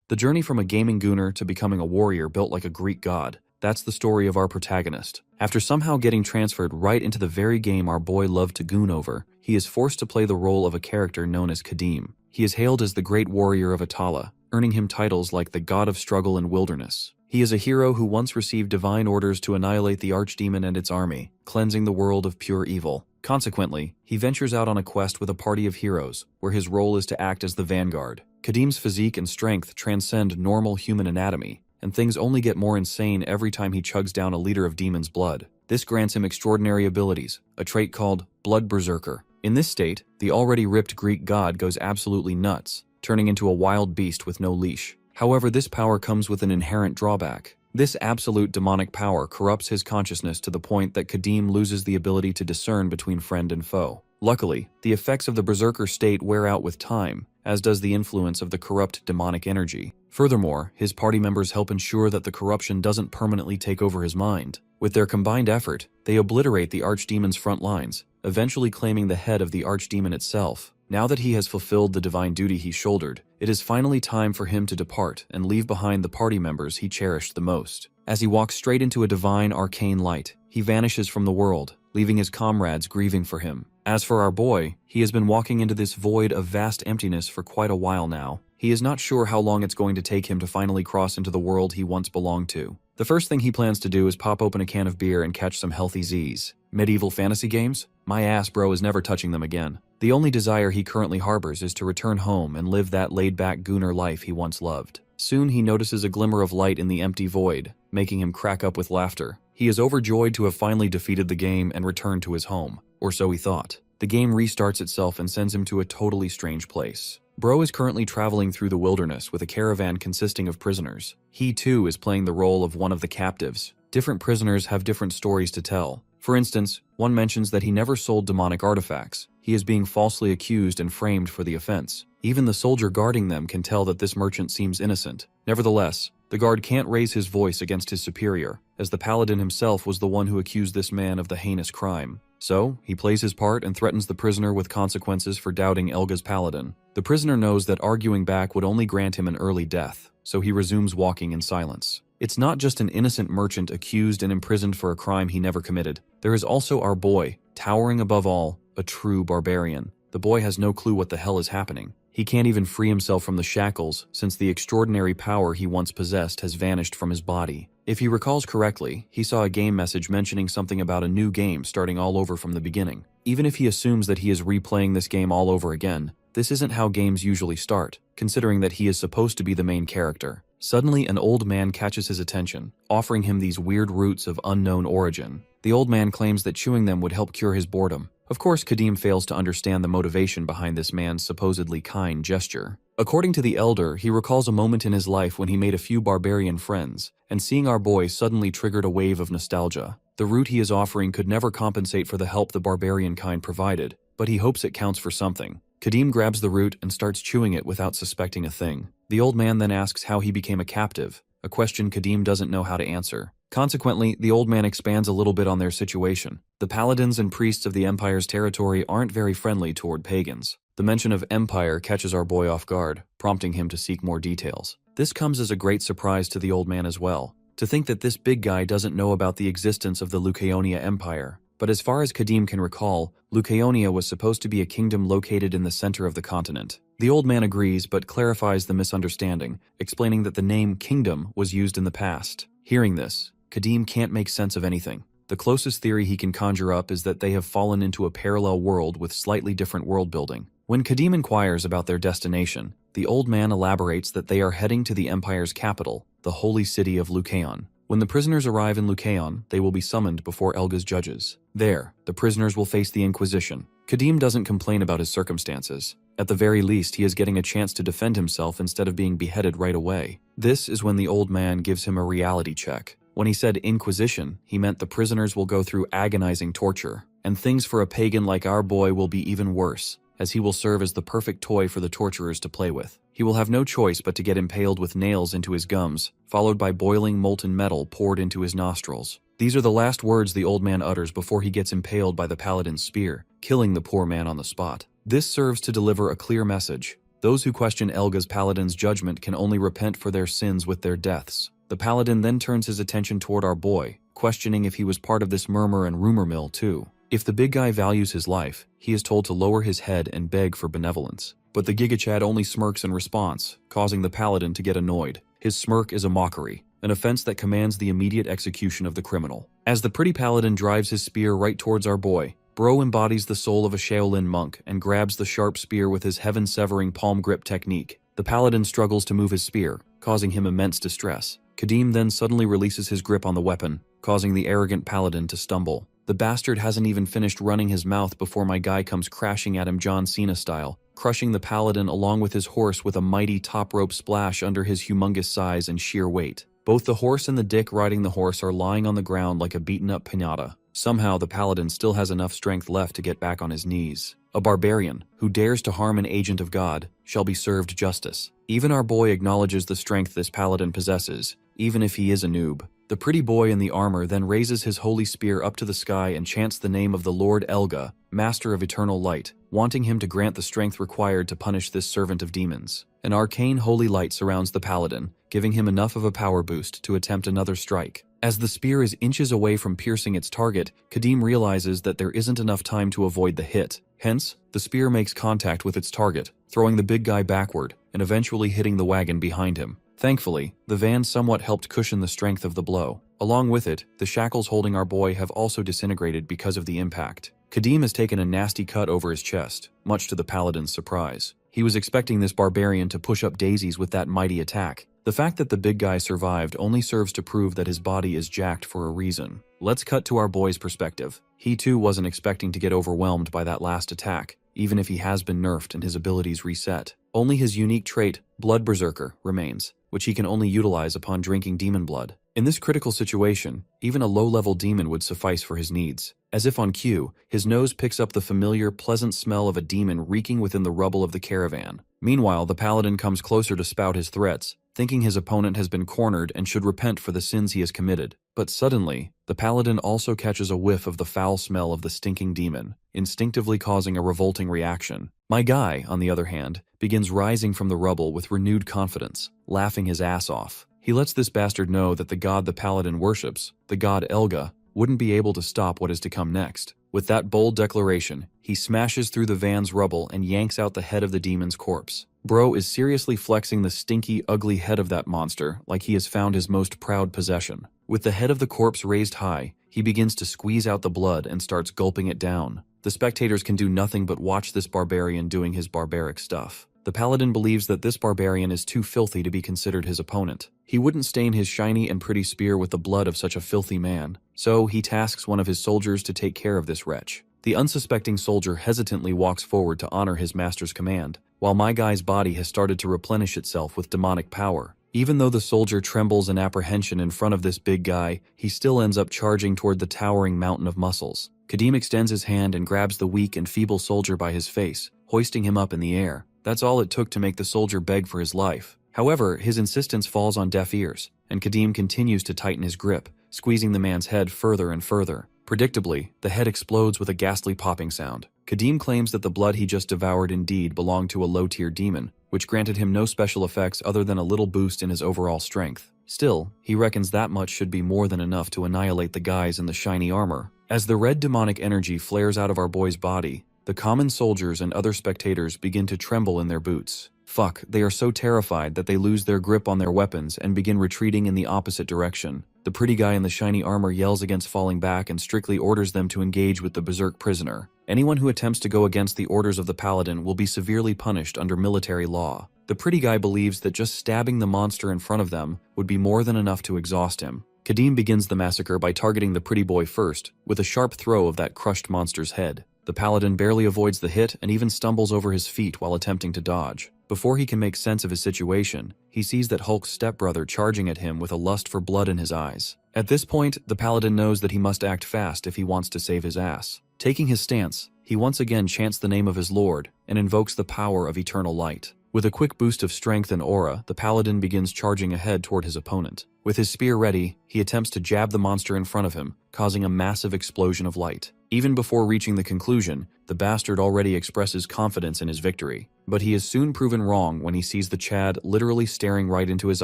The journey from a gaming gooner to becoming a warrior built like a Greek god. That's the story of our protagonist. After somehow getting transferred right into the very game our boy loved to goon over, he is forced to play the role of a character known as Kadim. He is hailed as the great warrior of Atala, earning him titles like the God of Struggle and Wilderness. He is a hero who once received divine orders to annihilate the archdemon and its army, cleansing the world of pure evil. Consequently, he ventures out on a quest with a party of heroes, where his role is to act as the vanguard. Kadim's physique and strength transcend normal human anatomy, and things only get more insane every time he chugs down a liter of demon's blood. This grants him extraordinary abilities, a trait called Blood Berserker. In this state, the already ripped Greek god goes absolutely nuts, turning into a wild beast with no leash. However, this power comes with an inherent drawback. This absolute demonic power corrupts his consciousness to the point that Kadim loses the ability to discern between friend and foe. Luckily, the effects of the berserker state wear out with time, as does the influence of the corrupt demonic energy. Furthermore, his party members help ensure that the corruption doesn't permanently take over his mind. With their combined effort, they obliterate the archdemon's front lines, eventually claiming the head of the archdemon itself. Now that he has fulfilled the divine duty he shouldered, it is finally time for him to depart and leave behind the party members he cherished the most. As he walks straight into a divine arcane light, he vanishes from the world, leaving his comrades grieving for him. As for our boy, he has been walking into this void of vast emptiness for quite a while now. He is not sure how long it's going to take him to finally cross into the world he once belonged to. The first thing he plans to do is pop open a can of beer and catch some healthy Z's. Medieval fantasy games? My ass bro is never touching them again. The only desire he currently harbors is to return home and live that laid-back gooner life he once loved. Soon he notices a glimmer of light in the empty void, making him crack up with laughter. He is overjoyed to have finally defeated the game and returned to his home. Or so he thought. The game restarts itself and sends him to a totally strange place. Bro is currently traveling through the wilderness with a caravan consisting of prisoners. He too is playing the role of one of the captives. Different prisoners have different stories to tell. For instance, one mentions that he never sold demonic artifacts. He is being falsely accused and framed for the offense. Even the soldier guarding them can tell that this merchant seems innocent. Nevertheless, the guard can't raise his voice against his superior, as the paladin himself was the one who accused this man of the heinous crime. So, he plays his part and threatens the prisoner with consequences for doubting Elga's paladin. The prisoner knows that arguing back would only grant him an early death, so he resumes walking in silence. It's not just an innocent merchant accused and imprisoned for a crime he never committed. There is also our boy, towering above all, a true barbarian. The boy has no clue what the hell is happening. He can't even free himself from the shackles, since the extraordinary power he once possessed has vanished from his body. If he recalls correctly, he saw a game message mentioning something about a new game starting all over from the beginning. Even if he assumes that he is replaying this game all over again, this isn't how games usually start, considering that he is supposed to be the main character. Suddenly, an old man catches his attention, offering him these weird roots of unknown origin. The old man claims that chewing them would help cure his boredom. Of course, Kadim fails to understand the motivation behind this man's supposedly kind gesture. According to the elder, he recalls a moment in his life when he made a few barbarian friends, and seeing our boy suddenly triggered a wave of nostalgia. The root he is offering could never compensate for the help the barbarian kind provided, but he hopes it counts for something. Kadim grabs the root and starts chewing it without suspecting a thing. The old man then asks how he became a captive, a question Kadim doesn't know how to answer. Consequently, the old man expands a little bit on their situation. The paladins and priests of the Empire's territory aren't very friendly toward pagans. The mention of Empire catches our boy off guard, prompting him to seek more details. This comes as a great surprise to the old man as well, to think that this big guy doesn't know about the existence of the Lucaonia Empire. But as far as Kadim can recall, Lucaonia was supposed to be a kingdom located in the center of the continent. The old man agrees but clarifies the misunderstanding, explaining that the name kingdom was used in the past. Hearing this, Kadim can't make sense of anything. The closest theory he can conjure up is that they have fallen into a parallel world with slightly different world building. When Kadim inquires about their destination, the old man elaborates that they are heading to the Empire's capital, the holy city of Lucaon. When the prisoners arrive in Lucaon, they will be summoned before Elga's judges. There, the prisoners will face the Inquisition. Kadim doesn't complain about his circumstances. At the very least, he is getting a chance to defend himself instead of being beheaded right away. This is when the old man gives him a reality check. When he said Inquisition, he meant the prisoners will go through agonizing torture, and things for a pagan like our boy will be even worse, as he will serve as the perfect toy for the torturers to play with. He will have no choice but to get impaled with nails into his gums, followed by boiling molten metal poured into his nostrils. These are the last words the old man utters before he gets impaled by the paladin's spear, killing the poor man on the spot. This serves to deliver a clear message. Those who question Elga's paladin's judgment can only repent for their sins with their deaths. The paladin then turns his attention toward our boy, questioning if he was part of this murmur and rumor mill too. If the big guy values his life, he is told to lower his head and beg for benevolence. But the Gigachad only smirks in response, causing the paladin to get annoyed. His smirk is a mockery, an offense that commands the immediate execution of the criminal. As the pretty paladin drives his spear right towards our boy, Bro embodies the soul of a Shaolin monk and grabs the sharp spear with his heaven-severing palm grip technique. The paladin struggles to move his spear, causing him immense distress. Kadim then suddenly releases his grip on the weapon, causing the arrogant paladin to stumble. The bastard hasn't even finished running his mouth before my guy comes crashing at him John Cena style, crushing the paladin along with his horse with a mighty top rope splash under his humongous size and sheer weight. Both the horse and the dick riding the horse are lying on the ground like a beaten-up piñata. Somehow the paladin still has enough strength left to get back on his knees. A barbarian, who dares to harm an agent of God, shall be served justice. Even our boy acknowledges the strength this paladin possesses, even if he is a noob. The pretty boy in the armor then raises his holy spear up to the sky and chants the name of the Lord Elga, Master of Eternal Light, wanting him to grant the strength required to punish this servant of demons. An arcane holy light surrounds the paladin, giving him enough of a power boost to attempt another strike. As the spear is inches away from piercing its target, Kadim realizes that there isn't enough time to avoid the hit. Hence, the spear makes contact with its target, throwing the big guy backward and eventually hitting the wagon behind him. Thankfully, the van somewhat helped cushion the strength of the blow. Along with it, the shackles holding our boy have also disintegrated because of the impact. Kadim has taken a nasty cut over his chest, much to the paladin's surprise. He was expecting this barbarian to push up daisies with that mighty attack. The fact that the big guy survived only serves to prove that his body is jacked for a reason. Let's cut to our boy's perspective. He too wasn't expecting to get overwhelmed by that last attack, even if he has been nerfed and his abilities reset. Only his unique trait, Blood Berserker, remains, which he can only utilize upon drinking demon blood. In this critical situation, even a low-level demon would suffice for his needs. As if on cue, his nose picks up the familiar, pleasant smell of a demon reeking within the rubble of the caravan. Meanwhile, the paladin comes closer to spout his threats, thinking his opponent has been cornered and should repent for the sins he has committed. But suddenly, the paladin also catches a whiff of the foul smell of the stinking demon, instinctively causing a revolting reaction. My guy, on the other hand, begins rising from the rubble with renewed confidence, laughing his ass off. He lets this bastard know that the god the paladin worships, the god Elga, wouldn't be able to stop what is to come next. With that bold declaration, he smashes through the van's rubble and yanks out the head of the demon's corpse. Bro is seriously flexing the stinky, ugly head of that monster like he has found his most proud possession. With the head of the corpse raised high, he begins to squeeze out the blood and starts gulping it down. The spectators can do nothing but watch this barbarian doing his barbaric stuff. The paladin believes that this barbarian is too filthy to be considered his opponent. He wouldn't stain his shiny and pretty spear with the blood of such a filthy man, so he tasks one of his soldiers to take care of this wretch. The unsuspecting soldier hesitantly walks forward to honor his master's command, while my guy's body has started to replenish itself with demonic power. Even though the soldier trembles in apprehension in front of this big guy, he still ends up charging toward the towering mountain of muscles. Kadim extends his hand and grabs the weak and feeble soldier by his face, hoisting him up in the air. That's all it took to make the soldier beg for his life. However, his insistence falls on deaf ears, and Kadim continues to tighten his grip, squeezing the man's head further and further. Predictably, the head explodes with a ghastly popping sound. Kadim claims that the blood he just devoured indeed belonged to a low-tier demon, which granted him no special effects other than a little boost in his overall strength. Still, he reckons that much should be more than enough to annihilate the guys in the shiny armor. As the red demonic energy flares out of our boy's body, the common soldiers and other spectators begin to tremble in their boots. Fuck, they are so terrified that they lose their grip on their weapons and begin retreating in the opposite direction. The pretty guy in the shiny armor yells against falling back and strictly orders them to engage with the berserk prisoner. Anyone who attempts to go against the orders of the paladin will be severely punished under military law. The pretty guy believes that just stabbing the monster in front of them would be more than enough to exhaust him. Kadim begins the massacre by targeting the pretty boy first, with a sharp throw of that crushed monster's head. The paladin barely avoids the hit and even stumbles over his feet while attempting to dodge. Before he can make sense of his situation, he sees that Hulk's stepbrother charging at him with a lust for blood in his eyes. At this point, the paladin knows that he must act fast if he wants to save his ass. Taking his stance, he once again chants the name of his lord and invokes the power of eternal light. With a quick boost of strength and aura, the paladin begins charging ahead toward his opponent. With his spear ready, he attempts to jab the monster in front of him, causing a massive explosion of light. Even before reaching the conclusion, the bastard already expresses confidence in his victory. But he is soon proven wrong when he sees the Chad literally staring right into his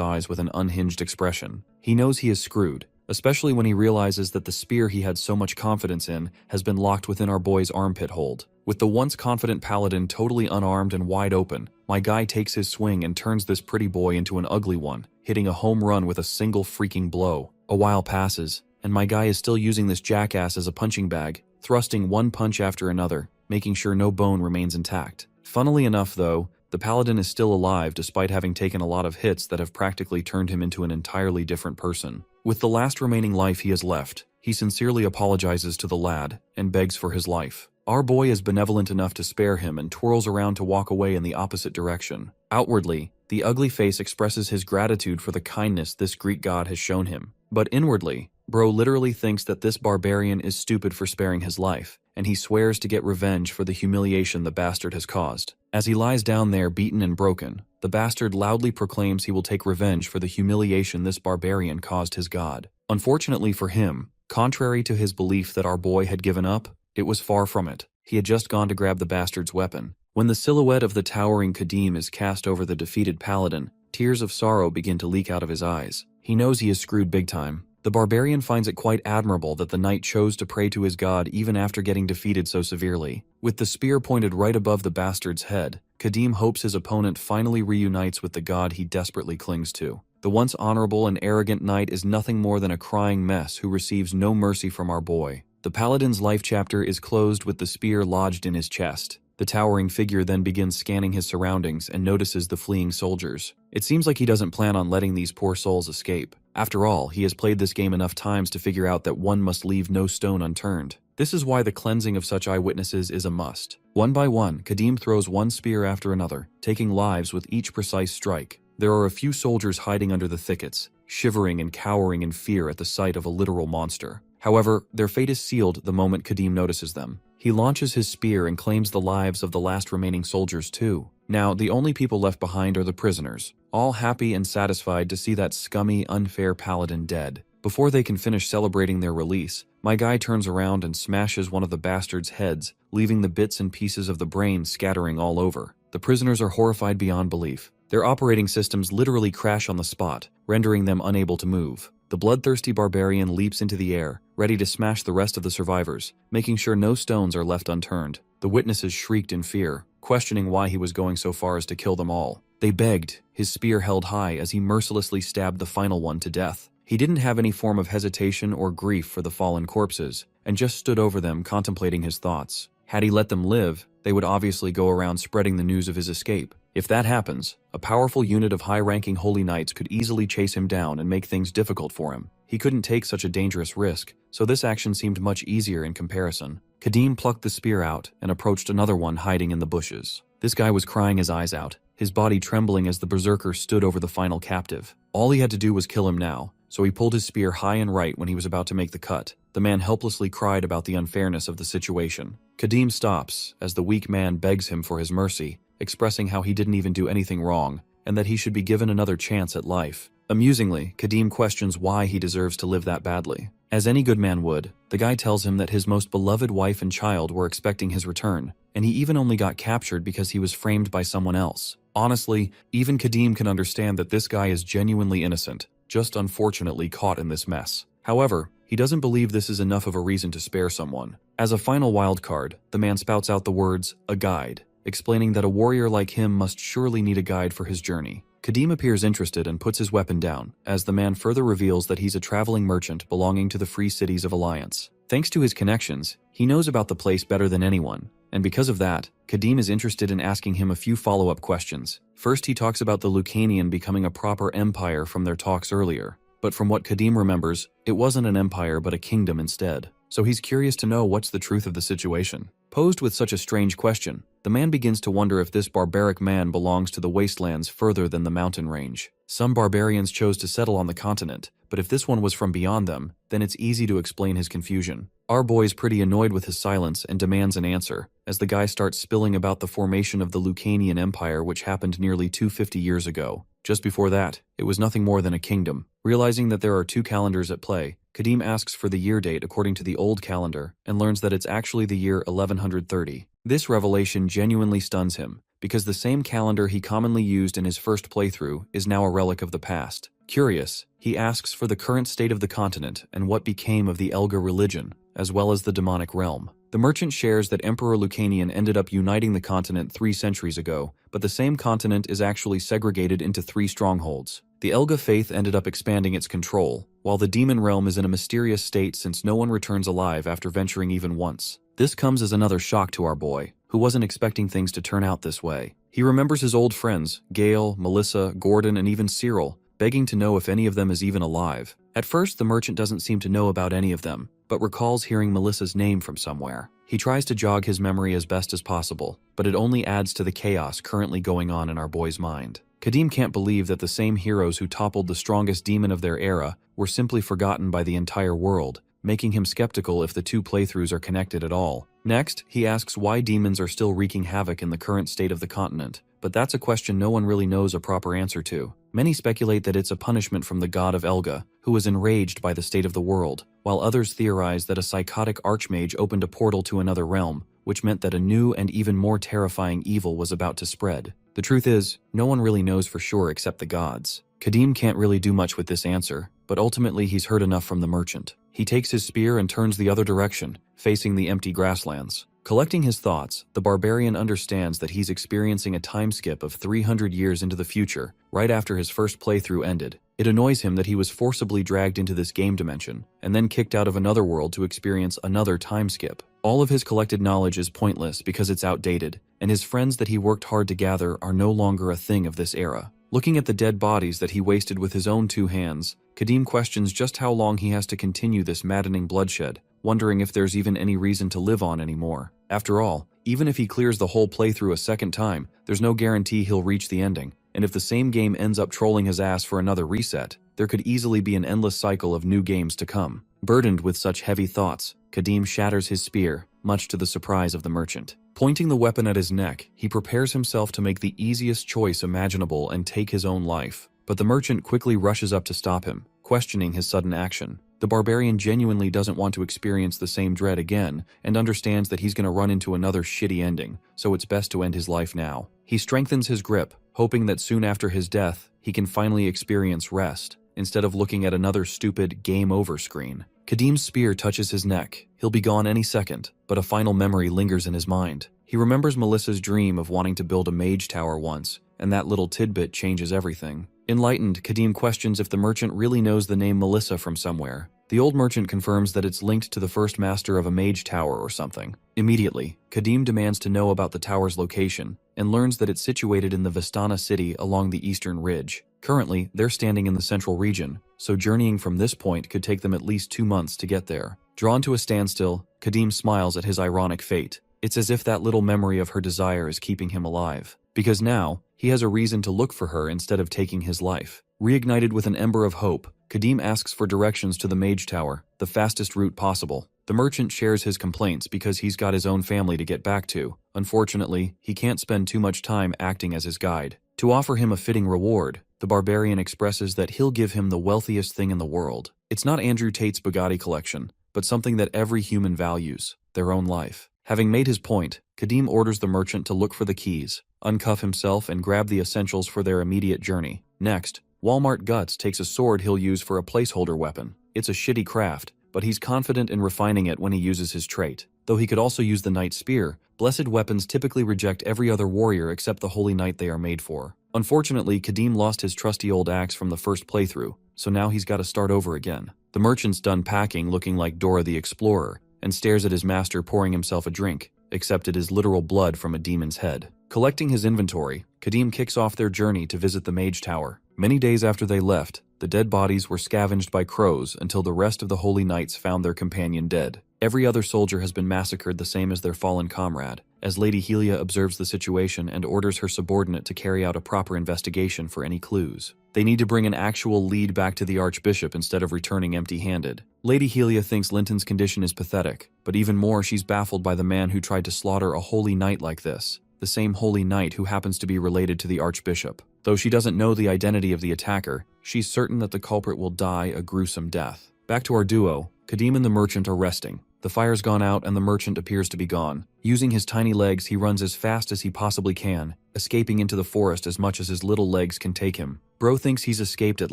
eyes with an unhinged expression. He knows he is screwed, especially when he realizes that the spear he had so much confidence in has been locked within our boy's armpit hold. With the once confident paladin totally unarmed and wide open, my guy takes his swing and turns this pretty boy into an ugly one, hitting a home run with a single freaking blow. A while passes, and my guy is still using this jackass as a punching bag, thrusting one punch after another, making sure no bone remains intact. Funnily enough though, the paladin is still alive despite having taken a lot of hits that have practically turned him into an entirely different person. With the last remaining life he has left, he sincerely apologizes to the lad and begs for his life. Our boy is benevolent enough to spare him and twirls around to walk away in the opposite direction. Outwardly, the ugly face expresses his gratitude for the kindness this Greek god has shown him. But inwardly, bro literally thinks that this barbarian is stupid for sparing his life, and he swears to get revenge for the humiliation the bastard has caused. As he lies down there beaten and broken, the bastard loudly proclaims he will take revenge for the humiliation this barbarian caused his god. Unfortunately for him, contrary to his belief that our boy had given up, it was far from it. He had just gone to grab the bastard's weapon. When the silhouette of the towering Kadim is cast over the defeated paladin, tears of sorrow begin to leak out of his eyes. He knows he is screwed big time. The barbarian finds it quite admirable that the knight chose to pray to his god even after getting defeated so severely. With the spear pointed right above the bastard's head, Kadim hopes his opponent finally reunites with the god he desperately clings to. The once honorable and arrogant knight is nothing more than a crying mess who receives no mercy from our boy. The paladin's life chapter is closed with the spear lodged in his chest. The towering figure then begins scanning his surroundings and notices the fleeing soldiers. It seems like he doesn't plan on letting these poor souls escape. After all, he has played this game enough times to figure out that one must leave no stone unturned. This is why the cleansing of such eyewitnesses is a must. One by one, Kadim throws one spear after another, taking lives with each precise strike. There are a few soldiers hiding under the thickets, shivering and cowering in fear at the sight of a literal monster. However, their fate is sealed the moment Kadim notices them. He launches his spear and claims the lives of the last remaining soldiers too. Now, the only people left behind are the prisoners, all happy and satisfied to see that scummy, unfair paladin dead. Before they can finish celebrating their release, my guy turns around and smashes one of the bastard's heads, leaving the bits and pieces of the brain scattering all over. The prisoners are horrified beyond belief. Their operating systems literally crash on the spot, rendering them unable to move. The bloodthirsty barbarian leaps into the air, ready to smash the rest of the survivors, making sure no stones are left unturned. The witnesses shrieked in fear, questioning why he was going so far as to kill them all. They begged, his spear held high as he mercilessly stabbed the final one to death. He didn't have any form of hesitation or grief for the fallen corpses, and just stood over them contemplating his thoughts. Had he let them live, they would obviously go around spreading the news of his escape. If that happens, a powerful unit of high-ranking holy knights could easily chase him down and make things difficult for him. He couldn't take such a dangerous risk, so this action seemed much easier in comparison. Kadim plucked the spear out and approached another one hiding in the bushes. This guy was crying his eyes out, his body trembling as the berserker stood over the final captive. All he had to do was kill him now, so he pulled his spear high and right when he was about to make the cut. The man helplessly cried about the unfairness of the situation. Kadim stops as the weak man begs him for his mercy, expressing how he didn't even do anything wrong and that he should be given another chance at life. Amusingly, Kadim questions why he deserves to live that badly. As any good man would, the guy tells him that his most beloved wife and child were expecting his return, and he even only got captured because he was framed by someone else. Honestly, even Kadim can understand that this guy is genuinely innocent, just unfortunately caught in this mess. However, he doesn't believe this is enough of a reason to spare someone. As a final wild card, the man spouts out the words, "a guide," explaining that a warrior like him must surely need a guide for his journey. Kadim appears interested and puts his weapon down, as the man further reveals that he's a traveling merchant belonging to the Free Cities of Alliance. Thanks to his connections, he knows about the place better than anyone, and because of that, Kadim is interested in asking him a few follow-up questions. First, he talks about the Lucanian becoming a proper empire from their talks earlier, but from what Kadim remembers, it wasn't an empire but a kingdom instead. So he's curious to know what's the truth of the situation. Posed with such a strange question, the man begins to wonder if this barbaric man belongs to the wastelands further than the mountain range. Some barbarians chose to settle on the continent, but if this one was from beyond them, then it's easy to explain his confusion. Our boy's pretty annoyed with his silence and demands an answer, as the guy starts spilling about the formation of the Lucanian Empire, which happened nearly 250 years ago. Just before that, it was nothing more than a kingdom. Realizing that there are two calendars at play, Kadim asks for the year date according to the old calendar and learns that it's actually the year 1130. This revelation genuinely stuns him, because the same calendar he commonly used in his first playthrough is now a relic of the past. Curious, he asks for the current state of the continent and what became of the Elga religion, as well as the demonic realm. The merchant shares that Emperor Lucanian ended up uniting the continent 3 centuries ago, but the same continent is actually segregated into 3 strongholds. The Elga faith ended up expanding its control, while the demon realm is in a mysterious state since no one returns alive after venturing even once. This comes as another shock to our boy, who wasn't expecting things to turn out this way. He remembers his old friends, Gale, Melissa, Gordon, and even Cyril, begging to know if any of them is even alive. At first, the merchant doesn't seem to know about any of them, but recalls hearing Melissa's name from somewhere. He tries to jog his memory as best as possible, but it only adds to the chaos currently going on in our boy's mind. Kadim can't believe that the same heroes who toppled the strongest demon of their era were simply forgotten by the entire world, making him skeptical if the 2 playthroughs are connected at all. Next, he asks why demons are still wreaking havoc in the current state of the continent, but that's a question no one really knows a proper answer to. Many speculate that it's a punishment from the god of Elga, who was enraged by the state of the world, while others theorize that a psychotic archmage opened a portal to another realm, which meant that a new and even more terrifying evil was about to spread. The truth is, no one really knows for sure except the gods. Kadim can't really do much with this answer, but ultimately he's heard enough from the merchant. He takes his spear and turns the other direction, facing the empty grasslands. Collecting his thoughts, the barbarian understands that he's experiencing a time skip of 300 years into the future, right after his first playthrough ended. It annoys him that he was forcibly dragged into this game dimension, and then kicked out of another world to experience another time skip. All of his collected knowledge is pointless because it's outdated, and his friends that he worked hard to gather are no longer a thing of this era. Looking at the dead bodies that he wasted with his own 2 hands, Kadim questions just how long he has to continue this maddening bloodshed, wondering if there's even any reason to live on anymore. After all, even if he clears the whole playthrough a second time, there's no guarantee he'll reach the ending, and if the same game ends up trolling his ass for another reset, there could easily be an endless cycle of new games to come. Burdened with such heavy thoughts, Kadim shatters his spear, much to the surprise of the merchant. Pointing the weapon at his neck, he prepares himself to make the easiest choice imaginable and take his own life. But the merchant quickly rushes up to stop him, questioning his sudden action. The barbarian genuinely doesn't want to experience the same dread again, and understands that he's going to run into another shitty ending, so it's best to end his life now. He strengthens his grip, hoping that soon after his death, he can finally experience rest, instead of looking at another stupid game over screen. Kadim's spear touches his neck. He'll be gone any second, but a final memory lingers in his mind. He remembers Melissa's dream of wanting to build a mage tower once, and that little tidbit changes everything. Enlightened, Kadim questions if the merchant really knows the name Melissa from somewhere. The old merchant confirms that it's linked to the first master of a mage tower or something. Immediately, Kadim demands to know about the tower's location, and learns that it's situated in the Vistana city along the eastern ridge. Currently, they're standing in the central region, so journeying from this point could take them at least 2 months to get there. Drawn to a standstill, Kadim smiles at his ironic fate. It's as if that little memory of her desire is keeping him alive. Because now, he has a reason to look for her instead of taking his life. Reignited with an ember of hope, Kadim asks for directions to the mage tower, the fastest route possible. The merchant shares his complaints because he's got his own family to get back to. Unfortunately, he can't spend too much time acting as his guide. To offer him a fitting reward, the barbarian expresses that he'll give him the wealthiest thing in the world. It's not Andrew Tate's Bugatti collection, but something that every human values, their own life. Having made his point, Kadim orders the merchant to look for the keys, uncuff himself, and grab the essentials for their immediate journey. Next, Walmart Guts takes a sword he'll use for a placeholder weapon. It's a shitty craft, but he's confident in refining it when he uses his trait. Though he could also use the Knight Spear, blessed weapons typically reject every other warrior except the Holy Knight they are made for. Unfortunately, Kadim lost his trusty old axe from the first playthrough, so now he's got to start over again. The merchant's done packing, looking like Dora the Explorer, and stares at his master pouring himself a drink, except it is literal blood from a demon's head. Collecting his inventory, Kadim kicks off their journey to visit the mage tower. Many days after they left, the dead bodies were scavenged by crows until the rest of the holy knights found their companion dead. Every other soldier has been massacred the same as their fallen comrade, as Lady Helia observes the situation and orders her subordinate to carry out a proper investigation for any clues. They need to bring an actual lead back to the Archbishop instead of returning empty-handed. Lady Helia thinks Linton's condition is pathetic, but even more she's baffled by the man who tried to slaughter a holy knight like this, the same holy knight who happens to be related to the Archbishop. Though she doesn't know the identity of the attacker, she's certain that the culprit will die a gruesome death. Back to our duo, Kadim and the merchant are resting. The fire's gone out and the merchant appears to be gone. Using his tiny legs, he runs as fast as he possibly can, escaping into the forest as much as his little legs can take him. Bro thinks he's escaped at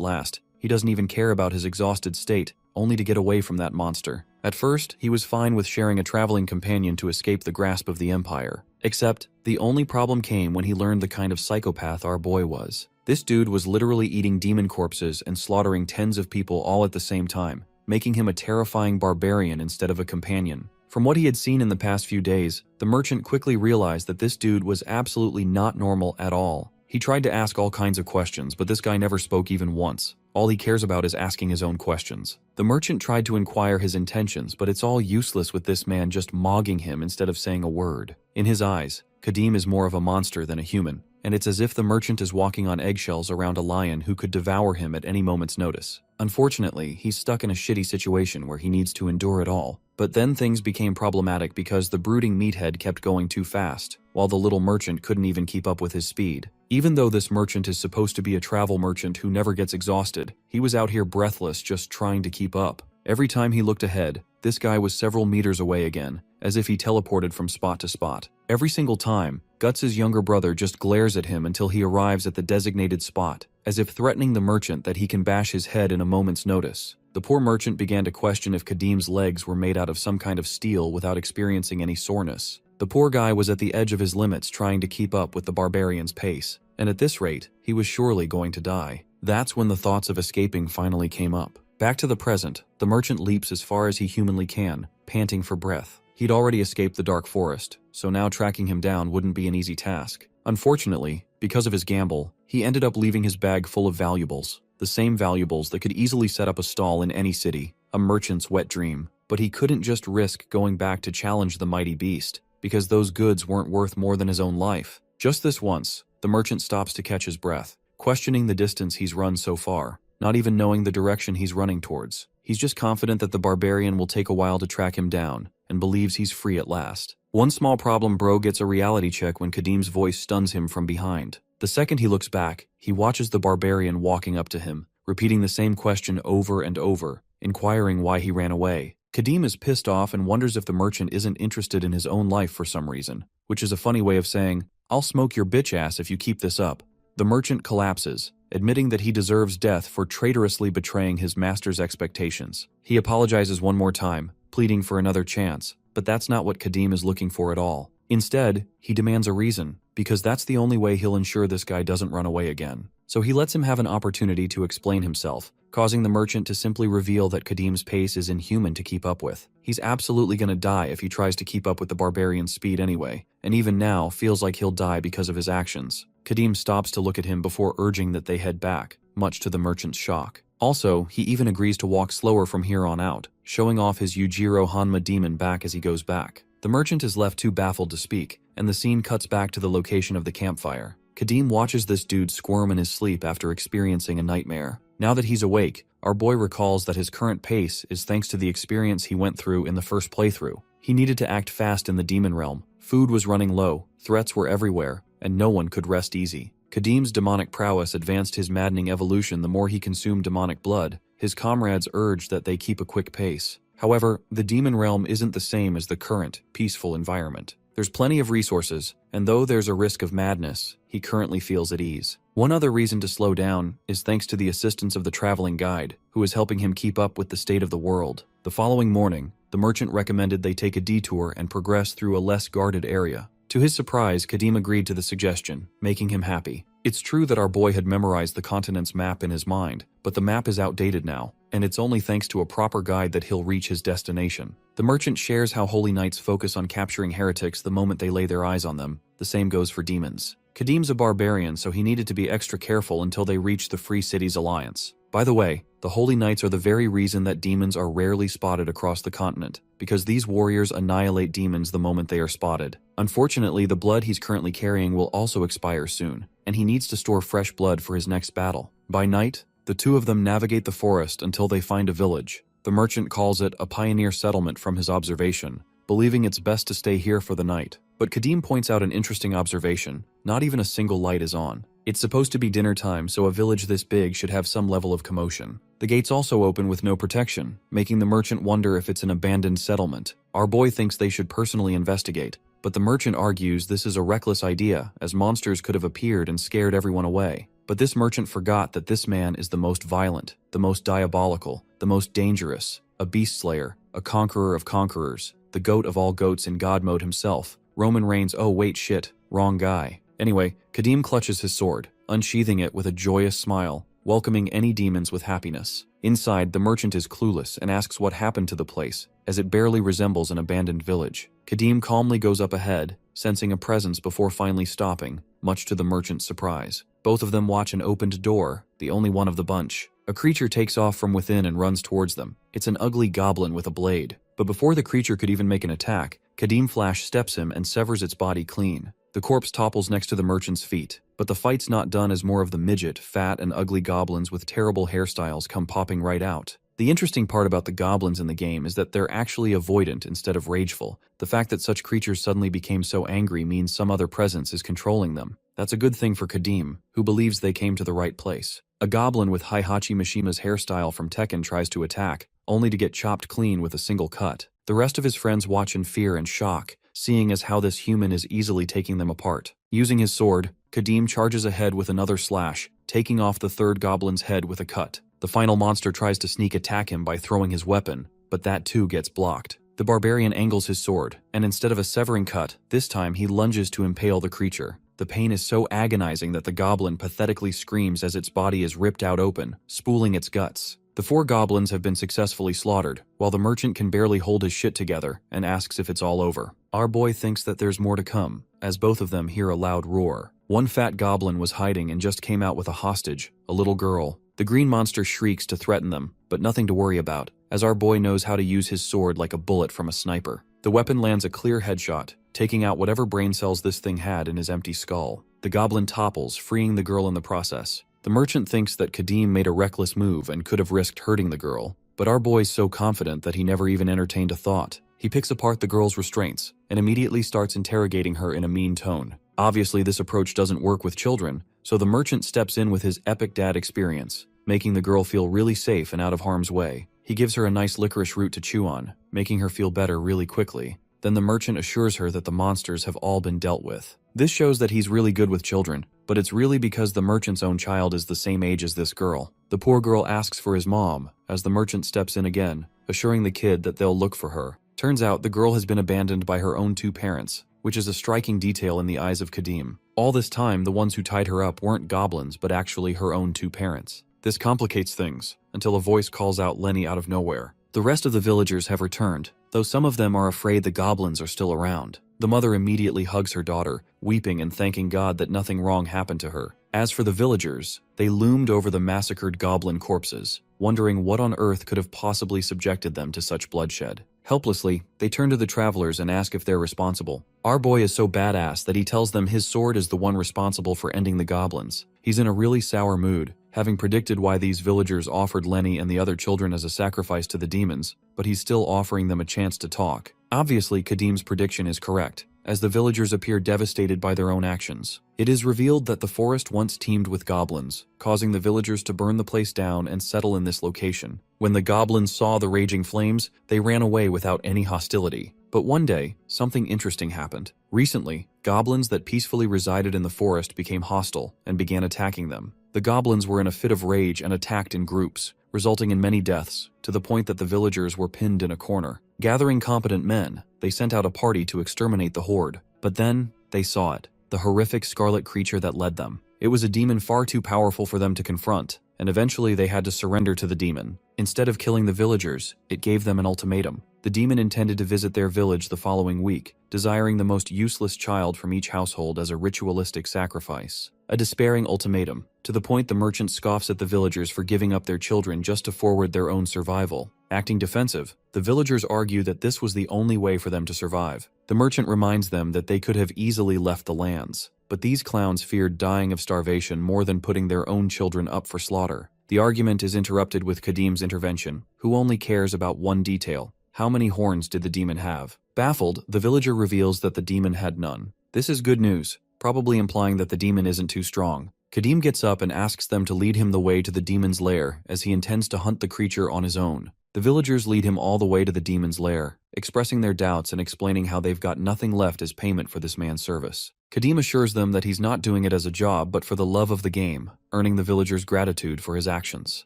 last. He doesn't even care about his exhausted state, only to get away from that monster. At first, he was fine with sharing a traveling companion to escape the grasp of the Empire. Except, the only problem came when he learned the kind of psychopath our boy was. This dude was literally eating demon corpses and slaughtering tens of people all at the same time, making him a terrifying barbarian instead of a companion. From what he had seen in the past few days, the merchant quickly realized that this dude was absolutely not normal at all. He tried to ask all kinds of questions, but this guy never spoke even once. All he cares about is asking his own questions. The merchant tried to inquire his intentions, but it's all useless with this man just mogging him instead of saying a word. In his eyes, Kadim is more of a monster than a human, and it's as if the merchant is walking on eggshells around a lion who could devour him at any moment's notice. Unfortunately, he's stuck in a shitty situation where he needs to endure it all. But then things became problematic because the brooding meathead kept going too fast, while the little merchant couldn't even keep up with his speed. Even though this merchant is supposed to be a travel merchant who never gets exhausted, he was out here breathless just trying to keep up. Every time he looked ahead, this guy was several meters away again, as if he teleported from spot to spot. Every single time, Guts' younger brother just glares at him until he arrives at the designated spot, as if threatening the merchant that he can bash his head in a moment's notice. The poor merchant began to question if Kadim's legs were made out of some kind of steel without experiencing any soreness. The poor guy was at the edge of his limits trying to keep up with the barbarian's pace, and at this rate, he was surely going to die. That's when the thoughts of escaping finally came up. Back to the present, the merchant leaps as far as he humanly can, panting for breath. He'd already escaped the dark forest, so now tracking him down wouldn't be an easy task. Unfortunately, because of his gamble, he ended up leaving his bag full of valuables. The same valuables that could easily set up a stall in any city, a merchant's wet dream. But he couldn't just risk going back to challenge the mighty beast, because those goods weren't worth more than his own life. Just this once, the merchant stops to catch his breath, questioning the distance he's run so far, not even knowing the direction he's running towards. He's just confident that the barbarian will take a while to track him down, and believes he's free at last. One small problem: bro gets a reality check when Kadim's voice stuns him from behind. The second he looks back, he watches the barbarian walking up to him, repeating the same question over and over, inquiring why he ran away. Kadim is pissed off and wonders if the merchant isn't interested in his own life for some reason, which is a funny way of saying, "I'll smoke your bitch ass if you keep this up." The merchant collapses, admitting that he deserves death for traitorously betraying his master's expectations. He apologizes one more time, pleading for another chance, but that's not what Kadim is looking for at all. Instead, he demands a reason, because that's the only way he'll ensure this guy doesn't run away again. So he lets him have an opportunity to explain himself, causing the merchant to simply reveal that Kadim's pace is inhuman to keep up with. He's absolutely gonna die if he tries to keep up with the barbarian's speed anyway, and even now feels like he'll die because of his actions. Kadim stops to look at him before urging that they head back, much to the merchant's shock. Also, he even agrees to walk slower from here on out, showing off his Yujiro Hanma demon back as he goes back. The merchant is left too baffled to speak, and the scene cuts back to the location of the campfire. Kadim watches this dude squirm in his sleep after experiencing a nightmare. Now that he's awake, our boy recalls that his current pace is thanks to the experience he went through in the first playthrough. He needed to act fast in the demon realm. Food was running low, threats were everywhere, and no one could rest easy. Kadim's demonic prowess advanced his maddening evolution the more he consumed demonic blood. His comrades urged that they keep a quick pace. However, the demon realm isn't the same as the current, peaceful environment. There's plenty of resources, and though there's a risk of madness, he currently feels at ease. One other reason to slow down is thanks to the assistance of the traveling guide, who is helping him keep up with the state of the world. The following morning, the merchant recommended they take a detour and progress through a less guarded area. To his surprise, Kadim agreed to the suggestion, making him happy. It's true that our boy had memorized the continent's map in his mind, but the map is outdated now, and it's only thanks to a proper guide that he'll reach his destination. The merchant shares how holy knights focus on capturing heretics the moment they lay their eyes on them. The same goes for demons. Kadim's a barbarian, so he needed to be extra careful until they reached the Free Cities Alliance. By the way, the holy knights are the very reason that demons are rarely spotted across the continent, because these warriors annihilate demons the moment they are spotted. Unfortunately, the blood he's currently carrying will also expire soon, and he needs to store fresh blood for his next battle. By night, the two of them navigate the forest until they find a village. The merchant calls it a pioneer settlement from his observation, believing it's best to stay here for the night. But Kadim points out an interesting observation: not even a single light is on. It's supposed to be dinner time, so a village this big should have some level of commotion. The gates also open with no protection, making the merchant wonder if it's an abandoned settlement. Our boy thinks they should personally investigate, but the merchant argues this is a reckless idea, as monsters could have appeared and scared everyone away. But this merchant forgot that this man is the most violent, the most diabolical, the most dangerous, a beast slayer, a conqueror of conquerors, the goat of all goats in God mode himself. Roman Reigns. Oh wait, shit, wrong guy. Anyway, Kadim clutches his sword, unsheathing it with a joyous smile, welcoming any demons with happiness. Inside, the merchant is clueless and asks what happened to the place, as it barely resembles an abandoned village. Kadim calmly goes up ahead, sensing a presence before finally stopping, much to the merchant's surprise. Both of them watch an opened door, the only one of the bunch. A creature takes off from within and runs towards them. It's an ugly goblin with a blade. But before the creature could even make an attack, Kadim Flash steps him and severs its body clean. The corpse topples next to the merchant's feet, but the fight's not done as more of the midget, fat and ugly goblins with terrible hairstyles come popping right out. The interesting part about the goblins in the game is that they're actually avoidant instead of rageful. The fact that such creatures suddenly became so angry means some other presence is controlling them. That's a good thing for Kadim, who believes they came to the right place. A goblin with Heihachi Mishima's hairstyle from Tekken tries to attack, only to get chopped clean with a single cut. The rest of his friends watch in fear and shock, seeing as how this human is easily taking them apart. Using his sword, Kadim charges ahead with another slash, taking off the third goblin's head with a cut. The final monster tries to sneak attack him by throwing his weapon, but that too gets blocked. The barbarian angles his sword, and instead of a severing cut, this time he lunges to impale the creature. The pain is so agonizing that the goblin pathetically screams as its body is ripped out open, spooling its guts. The 4 goblins have been successfully slaughtered, while the merchant can barely hold his shit together and asks if it's all over. Our boy thinks that there's more to come, as both of them hear a loud roar. One fat goblin was hiding and just came out with a hostage, a little girl. The green monster shrieks to threaten them, but nothing to worry about, as our boy knows how to use his sword like a bullet from a sniper. The weapon lands a clear headshot, taking out whatever brain cells this thing had in his empty skull. The goblin topples, freeing the girl in the process. The merchant thinks that Kadim made a reckless move and could have risked hurting the girl, but our boy's so confident that he never even entertained a thought. He picks apart the girl's restraints and immediately starts interrogating her in a mean tone. Obviously, this approach doesn't work with children, so the merchant steps in with his epic dad experience, making the girl feel really safe and out of harm's way. He gives her a nice licorice root to chew on, making her feel better really quickly. Then the merchant assures her that the monsters have all been dealt with. This shows that he's really good with children, but it's really because the merchant's own child is the same age as this girl. The poor girl asks for his mom, as the merchant steps in again, assuring the kid that they'll look for her. Turns out the girl has been abandoned by her own 2 parents, which is a striking detail in the eyes of Kadim. All this time, the ones who tied her up weren't goblins, but actually her own 2 parents. This complicates things, until a voice calls out Lenny out of nowhere. The rest of the villagers have returned, though some of them are afraid the goblins are still around. The mother immediately hugs her daughter, weeping and thanking God that nothing wrong happened to her. As for the villagers, they loomed over the massacred goblin corpses, wondering what on earth could have possibly subjected them to such bloodshed. Helplessly, they turn to the travelers and ask if they're responsible. Our boy is so badass that he tells them his sword is the one responsible for ending the goblins. He's in a really sour mood, having predicted why these villagers offered Lenny and the other children as a sacrifice to the demons, but he's still offering them a chance to talk. Obviously, Kadim's prediction is correct, as the villagers appear devastated by their own actions. It is revealed that the forest once teemed with goblins, causing the villagers to burn the place down and settle in this location. When the goblins saw the raging flames, they ran away without any hostility. But one day, something interesting happened. Recently, goblins that peacefully resided in the forest became hostile and began attacking them. The goblins were in a fit of rage and attacked in groups, resulting in many deaths, to the point that the villagers were pinned in a corner. Gathering competent men, they sent out a party to exterminate the horde. But then, they saw it, the horrific scarlet creature that led them. It was a demon far too powerful for them to confront, and eventually they had to surrender to the demon. Instead of killing the villagers, it gave them an ultimatum. The demon intended to visit their village the following week, desiring the most useless child from each household as a ritualistic sacrifice. A despairing ultimatum, to the point the merchant scoffs at the villagers for giving up their children just to forward their own survival. Acting defensive, the villagers argue that this was the only way for them to survive. The merchant reminds them that they could have easily left the lands, but these clowns feared dying of starvation more than putting their own children up for slaughter. The argument is interrupted with Kadim's intervention, who only cares about one detail: how many horns did the demon have? Baffled, the villager reveals that the demon had none. This is good news, probably implying that the demon isn't too strong. Kadim gets up and asks them to lead him the way to the demon's lair, as he intends to hunt the creature on his own. The villagers lead him all the way to the demon's lair, expressing their doubts and explaining how they've got nothing left as payment for this man's service. Kadim assures them that he's not doing it as a job but for the love of the game, earning the villagers' gratitude for his actions.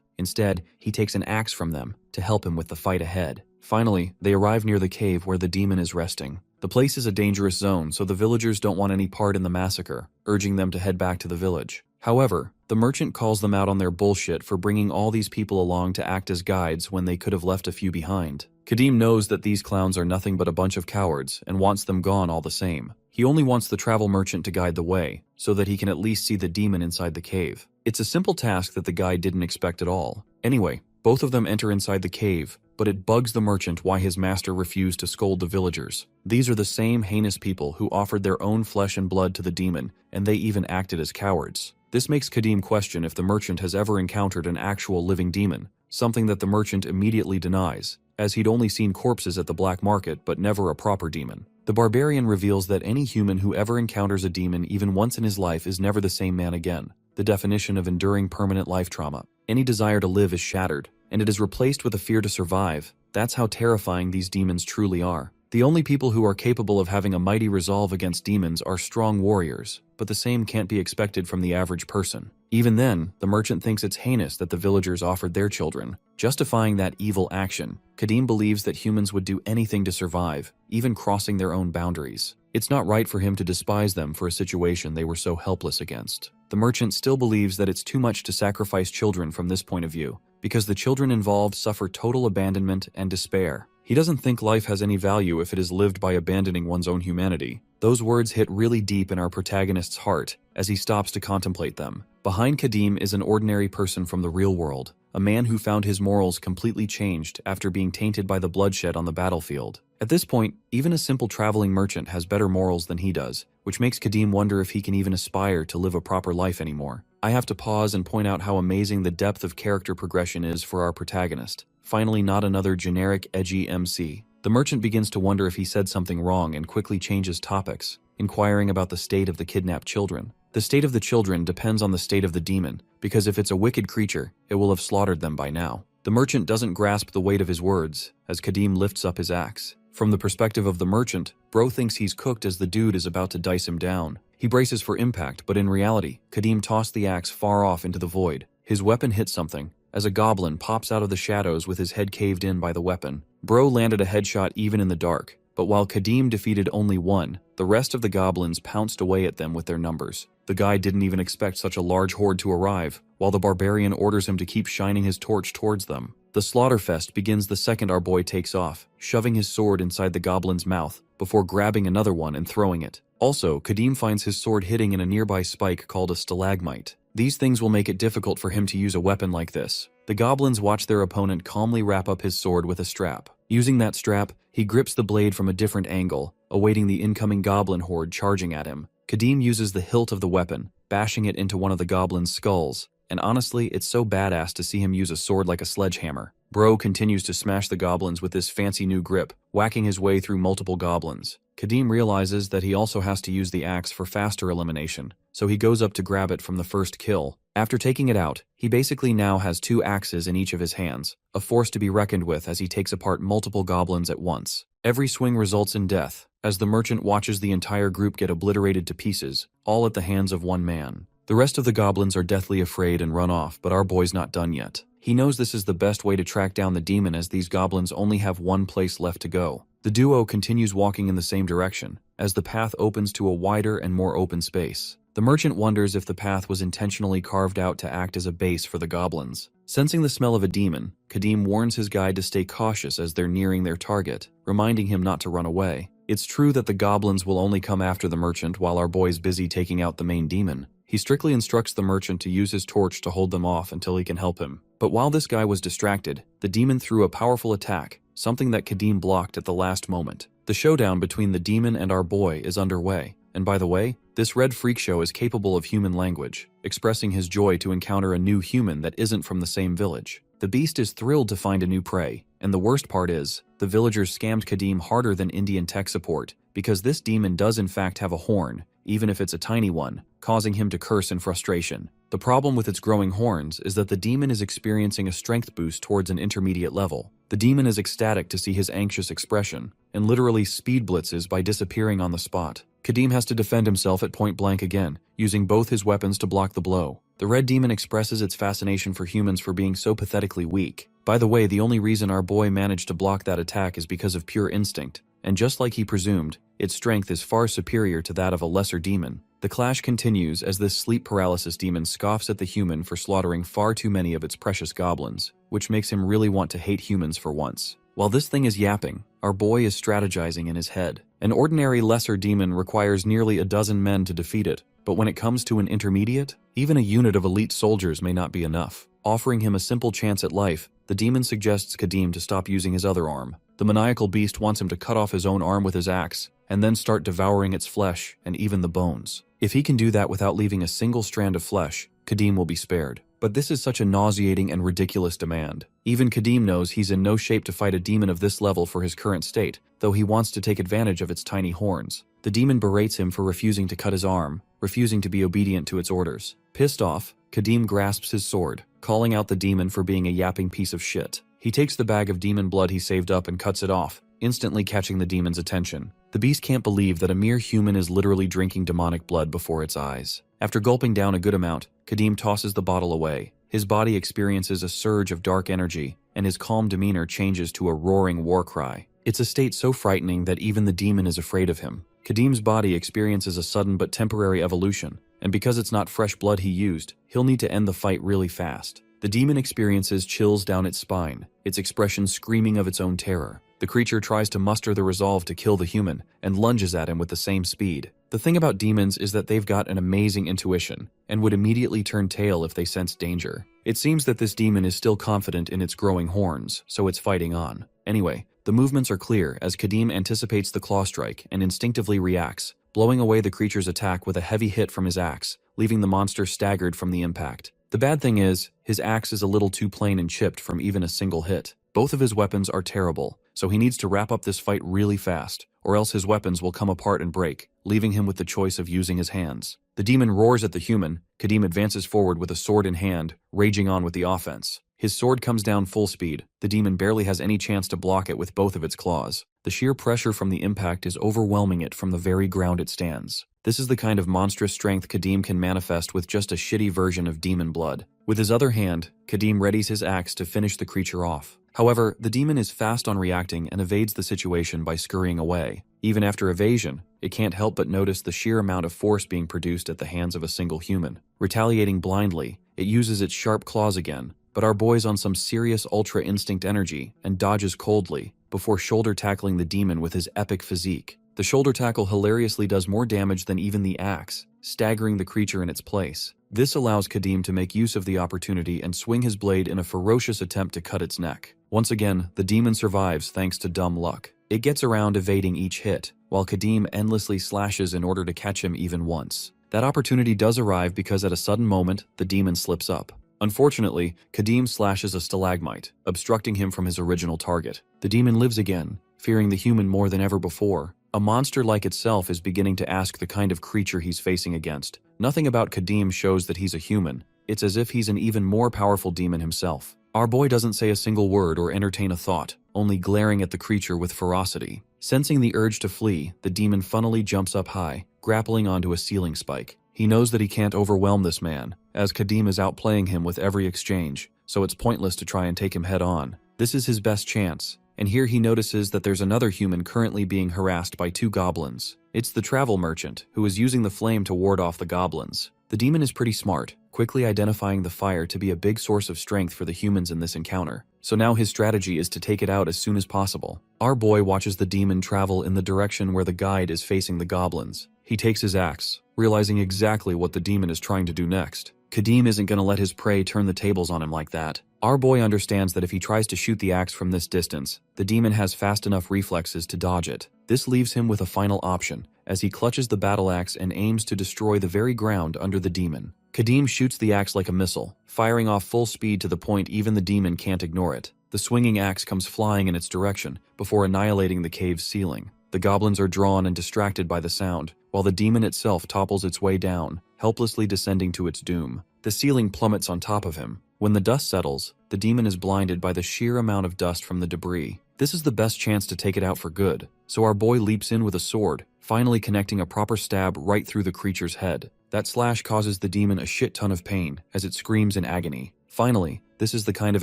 Instead, he takes an axe from them to help him with the fight ahead. Finally, they arrive near the cave where the demon is resting. The place is a dangerous zone, so the villagers don't want any part in the massacre, urging them to head back to the village. However, the merchant calls them out on their bullshit for bringing all these people along to act as guides when they could have left a few behind. Kadim knows that these clowns are nothing but a bunch of cowards and wants them gone all the same. He only wants the travel merchant to guide the way, so that he can at least see the demon inside the cave. It's a simple task that the guide didn't expect at all. Anyway, both of them enter inside the cave, but it bugs the merchant why his master refused to scold the villagers. These are the same heinous people who offered their own flesh and blood to the demon, and they even acted as cowards. This makes Kadim question if the merchant has ever encountered an actual living demon, something that the merchant immediately denies, as he'd only seen corpses at the black market but never a proper demon. The barbarian reveals that any human who ever encounters a demon even once in his life is never the same man again, the definition of enduring permanent life trauma. Any desire to live is shattered, and it is replaced with a fear to survive. That's how terrifying these demons truly are. The only people who are capable of having a mighty resolve against demons are strong warriors, but the same can't be expected from the average person. Even then, the merchant thinks it's heinous that the villagers offered their children. Justifying that evil action, Kadim believes that humans would do anything to survive, even crossing their own boundaries. It's not right for him to despise them for a situation they were so helpless against. The merchant still believes that it's too much to sacrifice children from this point of view, because the children involved suffer total abandonment and despair. He doesn't think life has any value if it is lived by abandoning one's own humanity. Those words hit really deep in our protagonist's heart as he stops to contemplate them. Behind Kadim is an ordinary person from the real world, a man who found his morals completely changed after being tainted by the bloodshed on the battlefield. At this point, even a simple traveling merchant has better morals than he does, which makes Kadim wonder if he can even aspire to live a proper life anymore. I have to pause and point out how amazing the depth of character progression is for our protagonist. Finally, not another generic, edgy MC. The merchant begins to wonder if he said something wrong and quickly changes topics, inquiring about the state of the kidnapped children. The state of the children depends on the state of the demon, because if it's a wicked creature, it will have slaughtered them by now. The merchant doesn't grasp the weight of his words, as Kadim lifts up his axe. From the perspective of the merchant, bro thinks he's cooked as the dude is about to dice him down. He braces for impact, but in reality, Kadim tossed the axe far off into the void. His weapon hits something, as a goblin pops out of the shadows with his head caved in by the weapon. Bro landed a headshot even in the dark, but while Kadim defeated only one, the rest of the goblins pounced away at them with their numbers. The guy didn't even expect such a large horde to arrive, while the barbarian orders him to keep shining his torch towards them. The slaughterfest begins the second our boy takes off, shoving his sword inside the goblin's mouth, before grabbing another one and throwing it. Also, Kadim finds his sword hitting in a nearby spike called a stalagmite. These things will make it difficult for him to use a weapon like this. The goblins watch their opponent calmly wrap up his sword with a strap. Using that strap, he grips the blade from a different angle, awaiting the incoming goblin horde charging at him. Kadim uses the hilt of the weapon, bashing it into one of the goblin's skulls, and honestly, it's so badass to see him use a sword like a sledgehammer. Bro continues to smash the goblins with this fancy new grip, whacking his way through multiple goblins. Kadim realizes that he also has to use the axe for faster elimination, so he goes up to grab it from the first kill. After taking it out, he basically now has two axes in each of his hands, a force to be reckoned with as he takes apart multiple goblins at once. Every swing results in death, as the merchant watches the entire group get obliterated to pieces, all at the hands of one man. The rest of the goblins are deathly afraid and run off, but our boy's not done yet. He knows this is the best way to track down the demon as these goblins only have one place left to go. The duo continues walking in the same direction, as the path opens to a wider and more open space. The merchant wonders if the path was intentionally carved out to act as a base for the goblins. Sensing the smell of a demon, Kadim warns his guide to stay cautious as they're nearing their target, reminding him not to run away. It's true that the goblins will only come after the merchant while our boy's busy taking out the main demon. He strictly instructs the merchant to use his torch to hold them off until he can help him. But while this guy was distracted, the demon threw a powerful attack, something that Kadim blocked at the last moment. The showdown between the demon and our boy is underway. And by the way, this red freak show is capable of human language, expressing his joy to encounter a new human that isn't from the same village. The beast is thrilled to find a new prey, and the worst part is, the villagers scammed Kadim harder than Indian tech support, because this demon does in fact have a horn, even if it's a tiny one, causing him to curse in frustration. The problem with its growing horns is that the demon is experiencing a strength boost towards an intermediate level. The demon is ecstatic to see his anxious expression, and literally speed blitzes by disappearing on the spot. Kadim has to defend himself at point blank again, using both his weapons to block the blow. The red demon expresses its fascination for humans for being so pathetically weak. By the way, the only reason our boy managed to block that attack is because of pure instinct, and just like he presumed, its strength is far superior to that of a lesser demon. The clash continues as this sleep paralysis demon scoffs at the human for slaughtering far too many of its precious goblins, which makes him really want to hate humans for once. While this thing is yapping, our boy is strategizing in his head. An ordinary lesser demon requires nearly a dozen men to defeat it, but when it comes to an intermediate, even a unit of elite soldiers may not be enough. Offering him a simple chance at life, the demon suggests Kadim to stop using his other arm. The maniacal beast wants him to cut off his own arm with his axe, and then start devouring its flesh and even the bones. If he can do that without leaving a single strand of flesh, Kadim will be spared. But this is such a nauseating and ridiculous demand. Even Kadim knows he's in no shape to fight a demon of this level for his current state, though he wants to take advantage of its tiny horns. The demon berates him for refusing to cut his arm, refusing to be obedient to its orders. Pissed off, Kadim grasps his sword, calling out the demon for being a yapping piece of shit. He takes the bag of demon blood he saved up and cuts it off, instantly catching the demon's attention. The beast can't believe that a mere human is literally drinking demonic blood before its eyes. After gulping down a good amount, Kadim tosses the bottle away. His body experiences a surge of dark energy, and his calm demeanor changes to a roaring war cry. It's a state so frightening that even the demon is afraid of him. Kadim's body experiences a sudden but temporary evolution, and because it's not fresh blood he used, he'll need to end the fight really fast. The demon experiences chills down its spine, its expression screaming of its own terror. The creature tries to muster the resolve to kill the human, and lunges at him with the same speed. The thing about demons is that they've got an amazing intuition, and would immediately turn tail if they sense danger. It seems that this demon is still confident in its growing horns, so it's fighting on. Anyway, the movements are clear as Kadim anticipates the claw strike and instinctively reacts, blowing away the creature's attack with a heavy hit from his axe, leaving the monster staggered from the impact. The bad thing is, his axe is a little too plain and chipped from even a single hit. Both of his weapons are terrible, so he needs to wrap up this fight really fast, or else his weapons will come apart and break, leaving him with the choice of using his hands. The demon roars at the human. Kadim advances forward with a sword in hand, raging on with the offense. His sword comes down full speed. The demon barely has any chance to block it with both of its claws. The sheer pressure from the impact is overwhelming it from the very ground it stands. This is the kind of monstrous strength Kadim can manifest with just a shitty version of demon blood. With his other hand, Kadim readies his axe to finish the creature off. However, the demon is fast on reacting and evades the situation by scurrying away. Even after evasion, it can't help but notice the sheer amount of force being produced at the hands of a single human. Retaliating blindly, it uses its sharp claws again, but our boy's on some serious ultra instinct energy and dodges coldly, before shoulder tackling the demon with his epic physique. The shoulder tackle hilariously does more damage than even the axe, staggering the creature in its place. This allows Kadim to make use of the opportunity and swing his blade in a ferocious attempt to cut its neck. Once again, the demon survives thanks to dumb luck. It gets around evading each hit, while Kadim endlessly slashes in order to catch him even once. That opportunity does arrive because at a sudden moment, the demon slips up. Unfortunately, Kadim slashes a stalagmite, obstructing him from his original target. The demon lives again, fearing the human more than ever before. A monster like itself is beginning to ask the kind of creature he's facing against. Nothing about Kadim shows that he's a human. It's as if he's an even more powerful demon himself. Our boy doesn't say a single word or entertain a thought, only glaring at the creature with ferocity. Sensing the urge to flee, the demon funnily jumps up high, grappling onto a ceiling spike. He knows that he can't overwhelm this man, as Kadim is outplaying him with every exchange, so it's pointless to try and take him head on. This is his best chance, and here he notices that there's another human currently being harassed by two goblins. It's the travel merchant, who is using the flame to ward off the goblins. The demon is pretty smart, quickly identifying the fire to be a big source of strength for the humans in this encounter. So now his strategy is to take it out as soon as possible. Our boy watches the demon travel in the direction where the guide is facing the goblins. He takes his axe, realizing exactly what the demon is trying to do next. Kadim isn't going to let his prey turn the tables on him like that. Our boy understands that if he tries to shoot the axe from this distance, the demon has fast enough reflexes to dodge it. This leaves him with a final option, as he clutches the battle axe and aims to destroy the very ground under the demon. Kadim shoots the axe like a missile, firing off full speed to the point even the demon can't ignore it. The swinging axe comes flying in its direction, before annihilating the cave's ceiling. The goblins are drawn and distracted by the sound, while the demon itself topples its way down, helplessly descending to its doom. The ceiling plummets on top of him. When the dust settles, the demon is blinded by the sheer amount of dust from the debris. This is the best chance to take it out for good, so our boy leaps in with a sword, finally connecting a proper stab right through the creature's head. That slash causes the demon a shit ton of pain, as it screams in agony. Finally, this is the kind of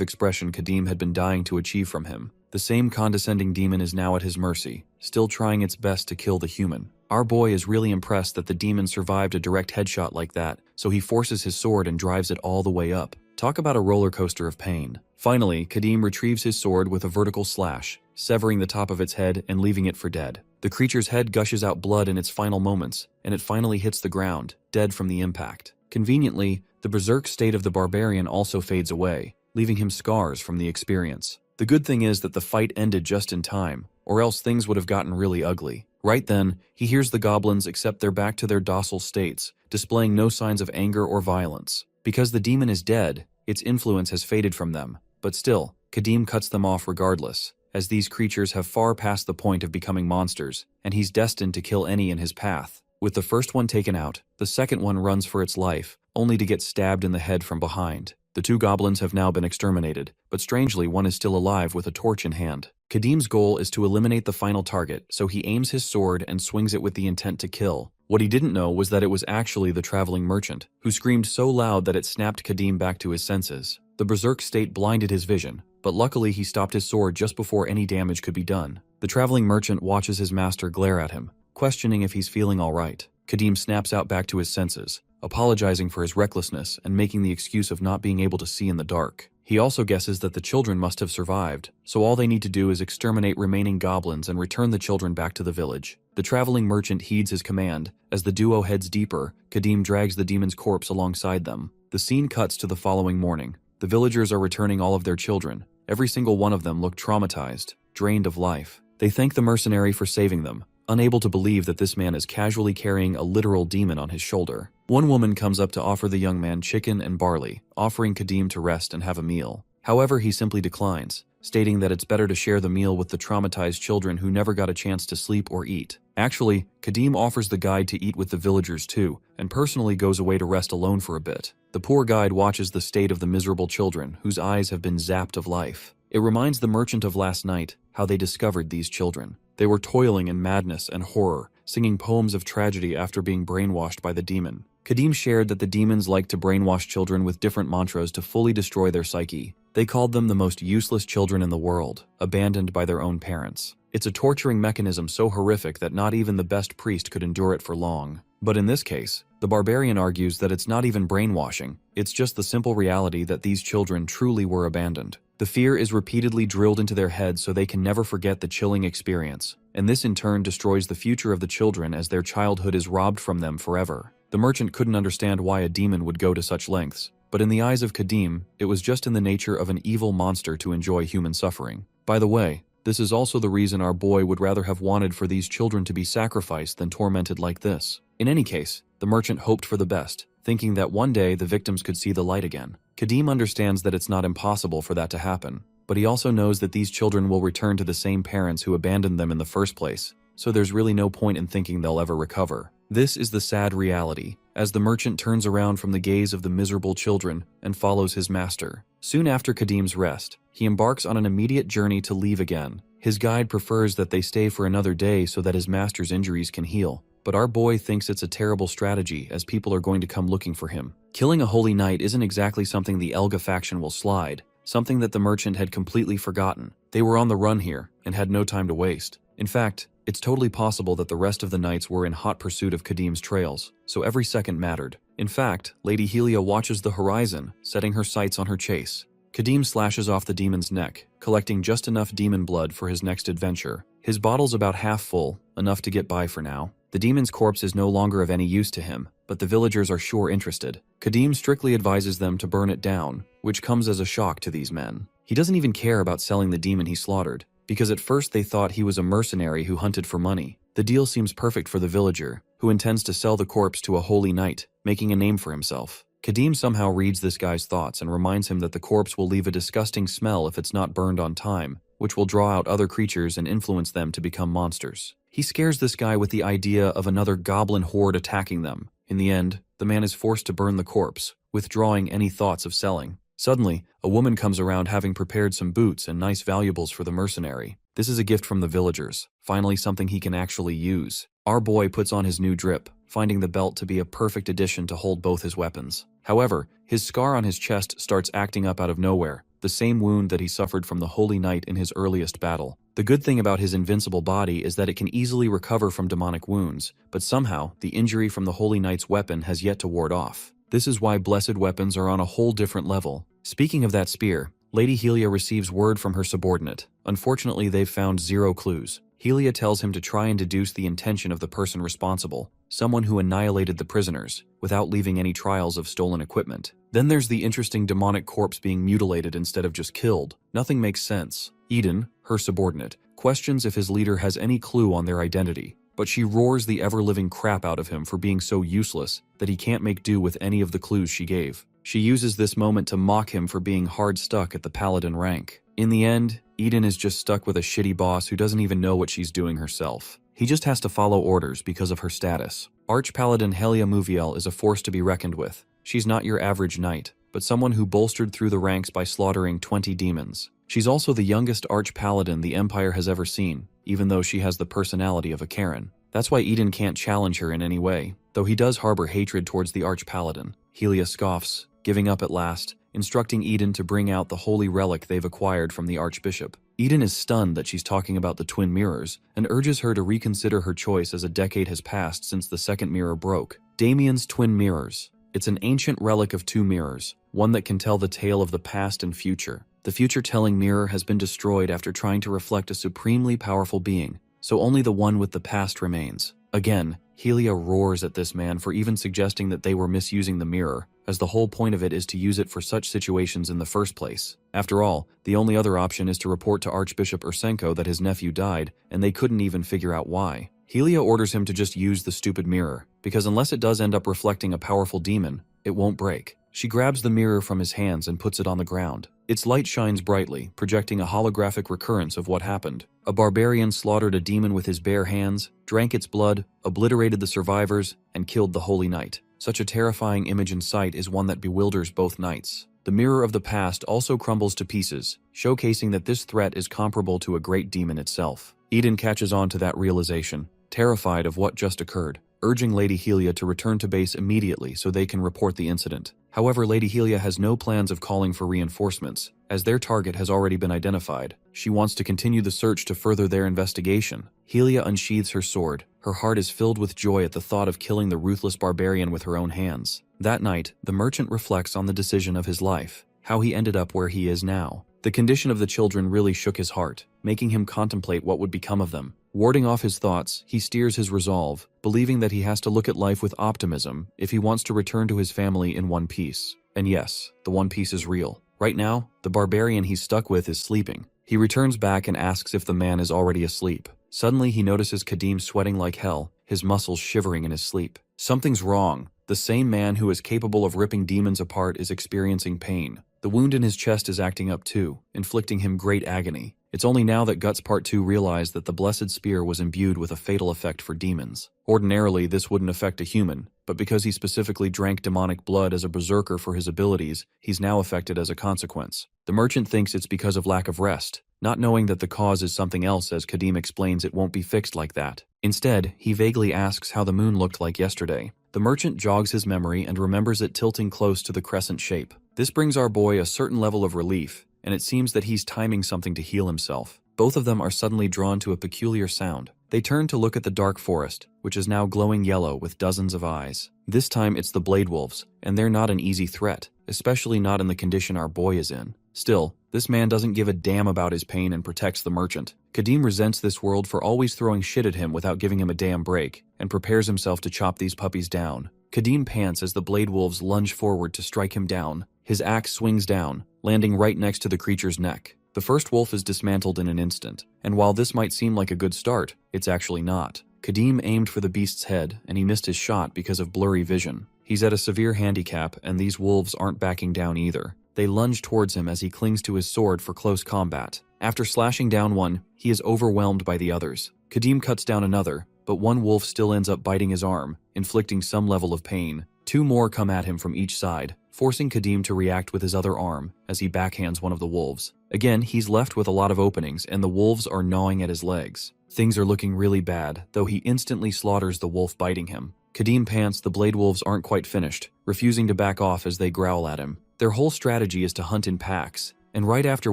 expression Kadim had been dying to achieve from him. The same condescending demon is now at his mercy, still trying its best to kill the human. Our boy is really impressed that the demon survived a direct headshot like that, so he forces his sword and drives it all the way up. Talk about a roller coaster of pain. Finally, Kadim retrieves his sword with a vertical slash, severing the top of its head and leaving it for dead. The creature's head gushes out blood in its final moments, and it finally hits the ground, dead from the impact. Conveniently, the berserk state of the barbarian also fades away, leaving him scars from the experience. The good thing is that the fight ended just in time, or else things would have gotten really ugly. Right then, he hears the goblins accept they're back to their docile states, displaying no signs of anger or violence. Because the demon is dead, its influence has faded from them, but still, Kadim cuts them off regardless, as these creatures have far passed the point of becoming monsters, and he's destined to kill any in his path. With the first one taken out, the second one runs for its life, only to get stabbed in the head from behind. The two goblins have now been exterminated, but strangely one is still alive with a torch in hand. Kadim's goal is to eliminate the final target, so he aims his sword and swings it with the intent to kill. What he didn't know was that it was actually the traveling merchant, who screamed so loud that it snapped Kadim back to his senses. The berserk state blinded his vision, but luckily he stopped his sword just before any damage could be done. The traveling merchant watches his master glare at him, questioning if he's feeling alright. Kadim snaps out back to his senses, apologizing for his recklessness and making the excuse of not being able to see in the dark. He also guesses that the children must have survived, so all they need to do is exterminate remaining goblins and return the children back to the village. The traveling merchant heeds his command. As the duo heads deeper, Kadim drags the demon's corpse alongside them. The scene cuts to the following morning. The villagers are returning all of their children. Every single one of them looked traumatized, drained of life. They thank the mercenary for saving them, unable to believe that this man is casually carrying a literal demon on his shoulder. One woman comes up to offer the young man chicken and barley, offering Kadim to rest and have a meal. However, he simply declines, stating that it's better to share the meal with the traumatized children who never got a chance to sleep or eat. Actually, Kadim offers the guide to eat with the villagers too, and personally goes away to rest alone for a bit. The poor guide watches the state of the miserable children, whose eyes have been zapped of life. It reminds the merchant of last night, how they discovered these children. They were toiling in madness and horror, singing poems of tragedy after being brainwashed by the demon. Kadim shared that the demons liked to brainwash children with different mantras to fully destroy their psyche. They called them the most useless children in the world, abandoned by their own parents. It's a torturing mechanism so horrific that not even the best priest could endure it for long. But in this case, the barbarian argues that it's not even brainwashing, it's just the simple reality that these children truly were abandoned. The fear is repeatedly drilled into their heads so they can never forget the chilling experience, and this in turn destroys the future of the children as their childhood is robbed from them forever. The merchant couldn't understand why a demon would go to such lengths, but in the eyes of Kadim, it was just in the nature of an evil monster to enjoy human suffering. By the way, this is also the reason our boy would rather have wanted for these children to be sacrificed than tormented like this. In any case, the merchant hoped for the best, thinking that one day the victims could see the light again. Kadim understands that it's not impossible for that to happen, but he also knows that these children will return to the same parents who abandoned them in the first place, so there's really no point in thinking they'll ever recover. This is the sad reality, as the merchant turns around from the gaze of the miserable children and follows his master. Soon after Kadim's rest, he embarks on an immediate journey to leave again. His guide prefers that they stay for another day so that his master's injuries can heal. But our boy thinks it's a terrible strategy as people are going to come looking for him. Killing a holy knight isn't exactly something the Elga faction will slide, something that the merchant had completely forgotten. They were on the run here and had no time to waste. In fact, it's totally possible that the rest of the knights were in hot pursuit of Kadim's trails, so every second mattered. In fact, Lady Helia watches the horizon, setting her sights on her chase. Kadim slashes off the demon's neck, collecting just enough demon blood for his next adventure. His bottle's about half full, enough to get by for now. The demon's corpse is no longer of any use to him, but the villagers are sure interested. Kadim strictly advises them to burn it down, which comes as a shock to these men. He doesn't even care about selling the demon he slaughtered, because at first they thought he was a mercenary who hunted for money. The deal seems perfect for the villager, who intends to sell the corpse to a holy knight, making a name for himself. Kadim somehow reads this guy's thoughts and reminds him that the corpse will leave a disgusting smell if it's not burned on time, which will draw out other creatures and influence them to become monsters. He scares this guy with the idea of another goblin horde attacking them. In the end, the man is forced to burn the corpse, withdrawing any thoughts of selling. Suddenly, a woman comes around having prepared some boots and nice valuables for the mercenary. This is a gift from the villagers, finally something he can actually use. Our boy puts on his new drip, finding the belt to be a perfect addition to hold both his weapons. However, his scar on his chest starts acting up out of nowhere, the same wound that he suffered from the Holy Knight in his earliest battle. The good thing about his invincible body is that it can easily recover from demonic wounds, but somehow, the injury from the Holy Knight's weapon has yet to ward off. This is why blessed weapons are on a whole different level. Speaking of that spear, Lady Helia receives word from her subordinate. Unfortunately, they've found 0 clues. Helia tells him to try and deduce the intention of the person responsible, someone who annihilated the prisoners, without leaving any trails of stolen equipment. Then there's the interesting demonic corpse being mutilated instead of just killed. Nothing makes sense. Eden, her subordinate, questions if his leader has any clue on their identity, but she roars the ever-living crap out of him for being so useless that he can't make do with any of the clues she gave. She uses this moment to mock him for being hard stuck at the paladin rank. In the end, Eden is just stuck with a shitty boss who doesn't even know what she's doing herself. He just has to follow orders because of her status. Arch-Paladin Helia Muviel is a force to be reckoned with. She's not your average knight, but someone who bolstered through the ranks by slaughtering 20 demons. She's also the youngest Arch-Paladin the Empire has ever seen, even though she has the personality of a Karen. That's why Eden can't challenge her in any way, though he does harbor hatred towards the Arch-Paladin. Helia scoffs, giving up at last, instructing Eden to bring out the holy relic they've acquired from the Archbishop. Eden is stunned that she's talking about the twin mirrors, and urges her to reconsider her choice as a decade has passed since the second mirror broke. Damien's twin mirrors. It's an ancient relic of 2 mirrors, one that can tell the tale of the past and future. The future-telling mirror has been destroyed after trying to reflect a supremely powerful being, so only the one with the past remains. Again, Helia roars at this man for even suggesting that they were misusing the mirror, as the whole point of it is to use it for such situations in the first place. After all, the only other option is to report to Archbishop Ursenko that his nephew died, and they couldn't even figure out why. Helia orders him to just use the stupid mirror, because unless it does end up reflecting a powerful demon, it won't break. She grabs the mirror from his hands and puts it on the ground. Its light shines brightly, projecting a holographic recurrence of what happened. A barbarian slaughtered a demon with his bare hands, drank its blood, obliterated the survivors, and killed the Holy Knight. Such a terrifying image and sight is one that bewilders both knights. The mirror of the past also crumbles to pieces, showcasing that this threat is comparable to a great demon itself. Eden catches on to that realization, terrified of what just occurred, urging Lady Helia to return to base immediately so they can report the incident. However, Lady Helia has no plans of calling for reinforcements, as their target has already been identified. She wants to continue the search to further their investigation. Helia unsheathes her sword. Her heart is filled with joy at the thought of killing the ruthless barbarian with her own hands. That night, the merchant reflects on the decision of his life, how he ended up where he is now. The condition of the children really shook his heart, making him contemplate what would become of them. Warding off his thoughts, he steers his resolve, believing that he has to look at life with optimism if he wants to return to his family in one piece. And yes, the one piece is real. Right now, the barbarian he's stuck with is sleeping. He returns back and asks if the man is already asleep. Suddenly, he notices Kadim sweating like hell, his muscles shivering in his sleep. Something's wrong. The same man who is capable of ripping demons apart is experiencing pain. The wound in his chest is acting up too, inflicting him great agony. It's only now that Guts Part 2 realized that the Blessed Spear was imbued with a fatal effect for demons. Ordinarily, this wouldn't affect a human, but because he specifically drank demonic blood as a berserker for his abilities, he's now affected as a consequence. The merchant thinks it's because of lack of rest, not knowing that the cause is something else as Kadim explains it won't be fixed like that. Instead, he vaguely asks how the moon looked like yesterday. The merchant jogs his memory and remembers it tilting close to the crescent shape. This brings our boy a certain level of relief, and it seems that he's timing something to heal himself. Both of them are suddenly drawn to a peculiar sound. They turn to look at the dark forest, which is now glowing yellow with dozens of eyes. This time it's the Blade Wolves, and they're not an easy threat, especially not in the condition our boy is in. Still, this man doesn't give a damn about his pain and protects the merchant. Kadim resents this world for always throwing shit at him without giving him a damn break, and prepares himself to chop these puppies down. Kadim pants as the blade wolves lunge forward to strike him down. His axe swings down, landing right next to the creature's neck. The first wolf is dismantled in an instant, and while this might seem like a good start, it's actually not. Kadim aimed for the beast's head, and he missed his shot because of blurry vision. He's at a severe handicap, and these wolves aren't backing down either. They lunge towards him as he clings to his sword for close combat. After slashing down one, he is overwhelmed by the others. Kadim cuts down another, but one wolf still ends up biting his arm, inflicting some level of pain. Two more come at him from each side, forcing Kadim to react with his other arm as he backhands one of the wolves. Again, he's left with a lot of openings, and the wolves are gnawing at his legs. Things are looking really bad, though he instantly slaughters the wolf biting him. Kadim pants the blade wolves aren't quite finished, refusing to back off as they growl at him. Their whole strategy is to hunt in packs, and right after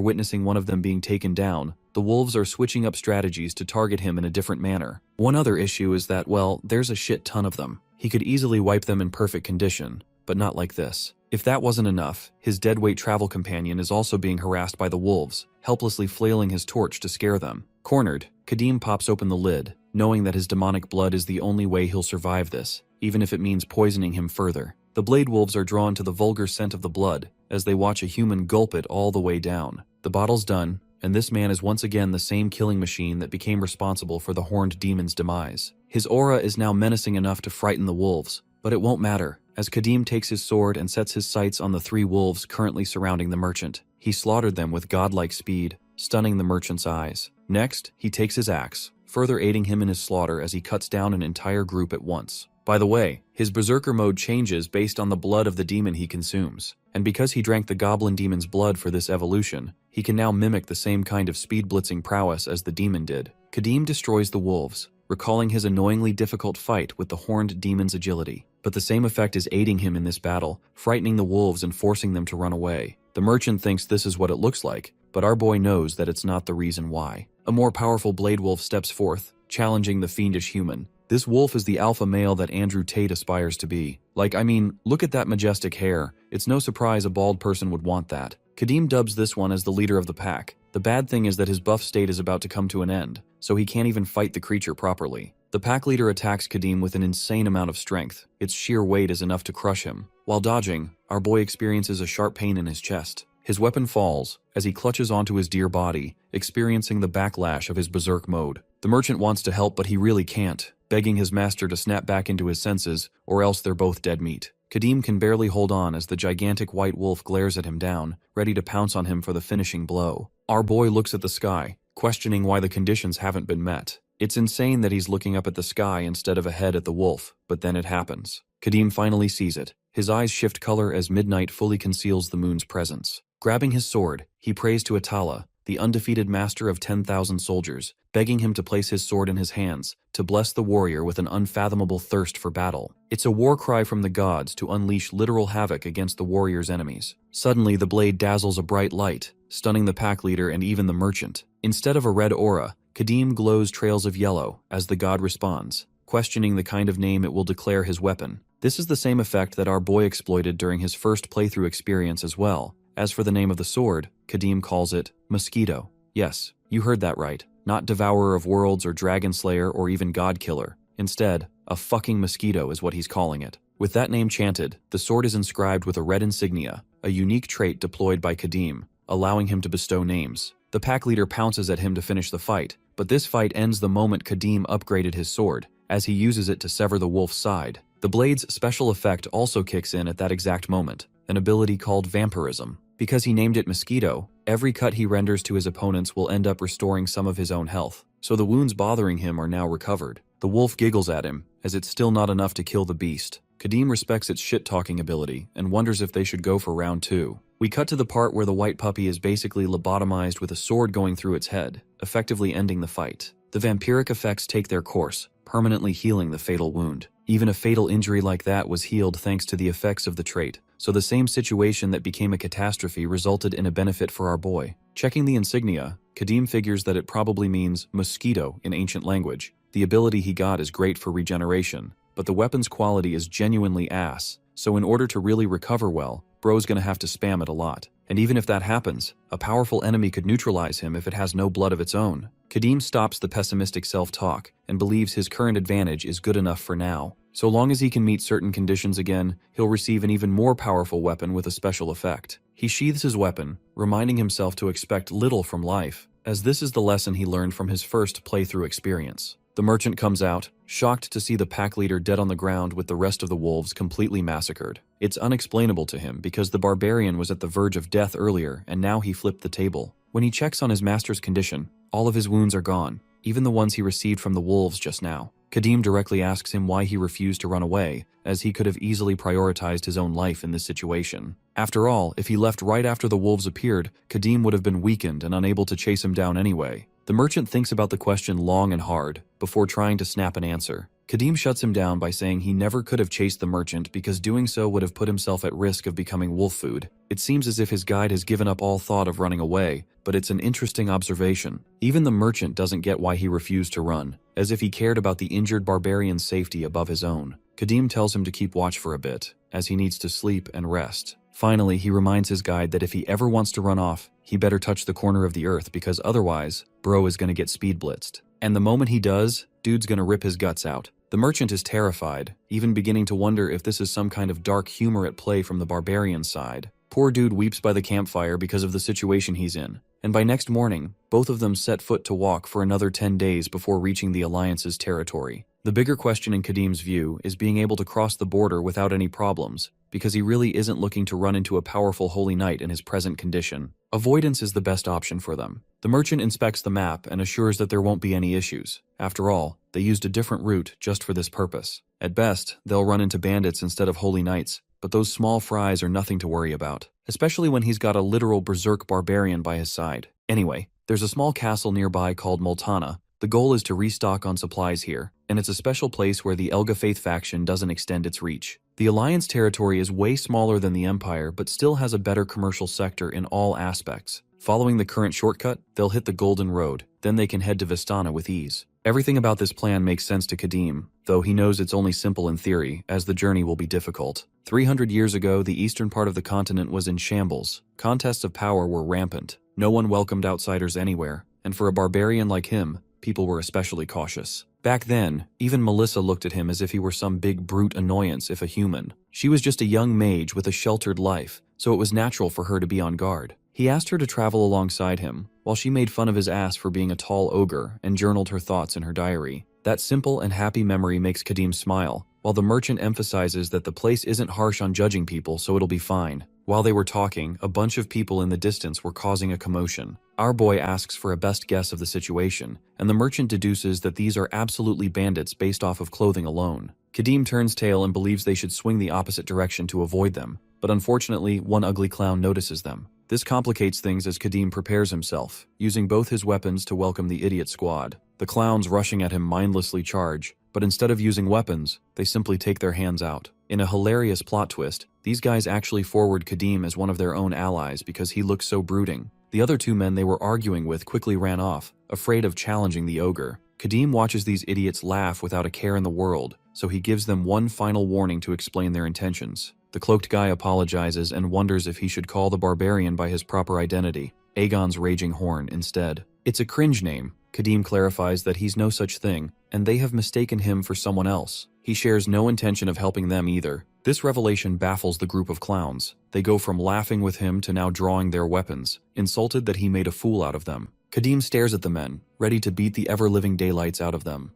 witnessing one of them being taken down, the wolves are switching up strategies to target him in a different manner. One other issue is that, well, there's a shit ton of them. He could easily wipe them in perfect condition, but not like this. If that wasn't enough, his deadweight travel companion is also being harassed by the wolves, helplessly flailing his torch to scare them. Cornered, Kadim pops open the lid, knowing that his demonic blood is the only way he'll survive this, even if it means poisoning him further. The blade wolves are drawn to the vulgar scent of the blood as they watch a human gulp it all the way down. The bottle's done, and this man is once again the same killing machine that became responsible for the horned demon's demise. His aura is now menacing enough to frighten the wolves, but it won't matter, as Kadim takes his sword and sets his sights on the three wolves currently surrounding the merchant. He slaughtered them with godlike speed, stunning the merchant's eyes. Next, he takes his axe, further aiding him in his slaughter as he cuts down an entire group at once. By the way, his berserker mode changes based on the blood of the demon he consumes, and because he drank the goblin demon's blood for this evolution, he can now mimic the same kind of speed blitzing prowess as the demon did. Kadim destroys the wolves, recalling his annoyingly difficult fight with the horned demon's agility. But the same effect is aiding him in this battle, frightening the wolves and forcing them to run away. The merchant thinks this is what it looks like, but our boy knows that it's not the reason why. A more powerful blade wolf steps forth, challenging the fiendish human. This wolf is the alpha male that Andrew Tate aspires to be. Look at that majestic hair. It's no surprise a bald person would want that. Kadim dubs this one as the leader of the pack. The bad thing is that his buff state is about to come to an end, so he can't even fight the creature properly. The pack leader attacks Kadim with an insane amount of strength. Its sheer weight is enough to crush him. While dodging, our boy experiences a sharp pain in his chest. His weapon falls as he clutches onto his dear body, experiencing the backlash of his berserk mode. The merchant wants to help, but he really can't, begging his master to snap back into his senses, or else they're both dead meat. Kadim can barely hold on as the gigantic white wolf glares at him down, ready to pounce on him for the finishing blow. Our boy looks at the sky, questioning why the conditions haven't been met. It's insane that he's looking up at the sky instead of ahead at the wolf, but then it happens. Kadim finally sees it. His eyes shift color as midnight fully conceals the moon's presence. Grabbing his sword, he prays to Atala, the undefeated master of 10,000 soldiers, begging him to place his sword in his hands, to bless the warrior with an unfathomable thirst for battle. It's a war cry from the gods to unleash literal havoc against the warrior's enemies. Suddenly, the blade dazzles a bright light, stunning the pack leader and even the merchant. Instead of a red aura, Kadim glows trails of yellow as the god responds, questioning the kind of name it will declare his weapon. This is the same effect that our boy exploited during his first playthrough experience as well. As for the name of the sword, Kadim calls it Mosquito. Yes, you heard that right. Not Devourer of Worlds or Dragon Slayer or even God Killer. Instead, a fucking mosquito is what he's calling it. With that name chanted, the sword is inscribed with a red insignia, a unique trait deployed by Kadim, allowing him to bestow names. The pack leader pounces at him to finish the fight, but this fight ends the moment Kadim upgraded his sword, as he uses it to sever the wolf's side. The blade's special effect also kicks in at that exact moment, an ability called Vampirism. Because he named it Mosquito, every cut he renders to his opponents will end up restoring some of his own health, so the wounds bothering him are now recovered. The wolf giggles at him, as it's still not enough to kill the beast. Kadim respects its shit-talking ability, and wonders if they should go for round 2. We cut to the part where the white puppy is basically lobotomized with a sword going through its head, effectively ending the fight. The vampiric effects take their course, permanently healing the fatal wound. Even a fatal injury like that was healed thanks to the effects of the trait, so the same situation that became a catastrophe resulted in a benefit for our boy. Checking the insignia, Kadim figures that it probably means mosquito in ancient language. The ability he got is great for regeneration, but the weapon's quality is genuinely ass, so in order to really recover well, bro's gonna have to spam it a lot. And even if that happens, a powerful enemy could neutralize him if it has no blood of its own. Kadim stops the pessimistic self-talk and believes his current advantage is good enough for now. So long as he can meet certain conditions again, he'll receive an even more powerful weapon with a special effect. He sheathes his weapon, reminding himself to expect little from life, as this is the lesson he learned from his first playthrough experience. The merchant comes out, shocked to see the pack leader dead on the ground with the rest of the wolves completely massacred. It's unexplainable to him because the barbarian was at the verge of death earlier and now he flipped the table. When he checks on his master's condition, all of his wounds are gone, even the ones he received from the wolves just now. Kadim directly asks him why he refused to run away, as he could have easily prioritized his own life in this situation. After all, if he left right after the wolves appeared, Kadim would have been weakened and unable to chase him down anyway. The merchant thinks about the question long and hard, before trying to snap an answer. Kadim shuts him down by saying he never could have chased the merchant because doing so would have put himself at risk of becoming wolf food. It seems as if his guide has given up all thought of running away, but it's an interesting observation. Even the merchant doesn't get why he refused to run, as if he cared about the injured barbarian's safety above his own. Kadim tells him to keep watch for a bit, as he needs to sleep and rest. Finally, he reminds his guide that if he ever wants to run off, he better touch the corner of the earth because otherwise, bro is gonna get speed blitzed. And the moment he does, dude's gonna rip his guts out. The merchant is terrified, even beginning to wonder if this is some kind of dark humor at play from the barbarian's side. Poor dude weeps by the campfire because of the situation he's in, and by next morning, both of them set foot to walk for another 10 days before reaching the Alliance's territory. The bigger question in Kadim's view is being able to cross the border without any problems, because he really isn't looking to run into a powerful holy knight in his present condition. Avoidance is the best option for them. The merchant inspects the map and assures that there won't be any issues. After all, they used a different route just for this purpose. At best, they'll run into bandits instead of holy knights, but those small fries are nothing to worry about, especially when he's got a literal berserk barbarian by his side. Anyway, there's a small castle nearby called Multana. The goal is to restock on supplies here, and it's a special place where the Elga Faith faction doesn't extend its reach. The Alliance territory is way smaller than the Empire, but still has a better commercial sector in all aspects. Following the current shortcut, they'll hit the Golden Road, then they can head to Vistana with ease. Everything about this plan makes sense to Kadim, though he knows it's only simple in theory, as the journey will be difficult. 300 years ago, the eastern part of the continent was in shambles. Contests of power were rampant. No one welcomed outsiders anywhere, and for a barbarian like him, people were especially cautious. Back then, even Melissa looked at him as if he were some big brute annoyance if a human. She was just a young mage with a sheltered life, so it was natural for her to be on guard. He asked her to travel alongside him, while she made fun of his ass for being a tall ogre and journaled her thoughts in her diary. That simple and happy memory makes Kadim smile, while the merchant emphasizes that the place isn't harsh on judging people, so it'll be fine. While they were talking, a bunch of people in the distance were causing a commotion. Our boy asks for a best guess of the situation, and the merchant deduces that these are absolutely bandits based off of clothing alone. Kadim turns tail and believes they should swing the opposite direction to avoid them, but unfortunately, one ugly clown notices them. This complicates things as Kadim prepares himself, using both his weapons to welcome the idiot squad. The clowns rushing at him mindlessly charge, but instead of using weapons, they simply take their hands out. In a hilarious plot twist, these guys actually forward Kadim as one of their own allies because he looks so brooding. The other two men they were arguing with quickly ran off, afraid of challenging the ogre. Kadim watches these idiots laugh without a care in the world, so he gives them one final warning to explain their intentions. The cloaked guy apologizes and wonders if he should call the barbarian by his proper identity, Aegon's Raging Horn, instead. It's a cringe name. Kadim clarifies that he's no such thing, and they have mistaken him for someone else. He shares no intention of helping them either. This revelation baffles the group of clowns. They go from laughing with him to now drawing their weapons, insulted that he made a fool out of them. Kadim stares at the men, ready to beat the ever-living daylights out of them.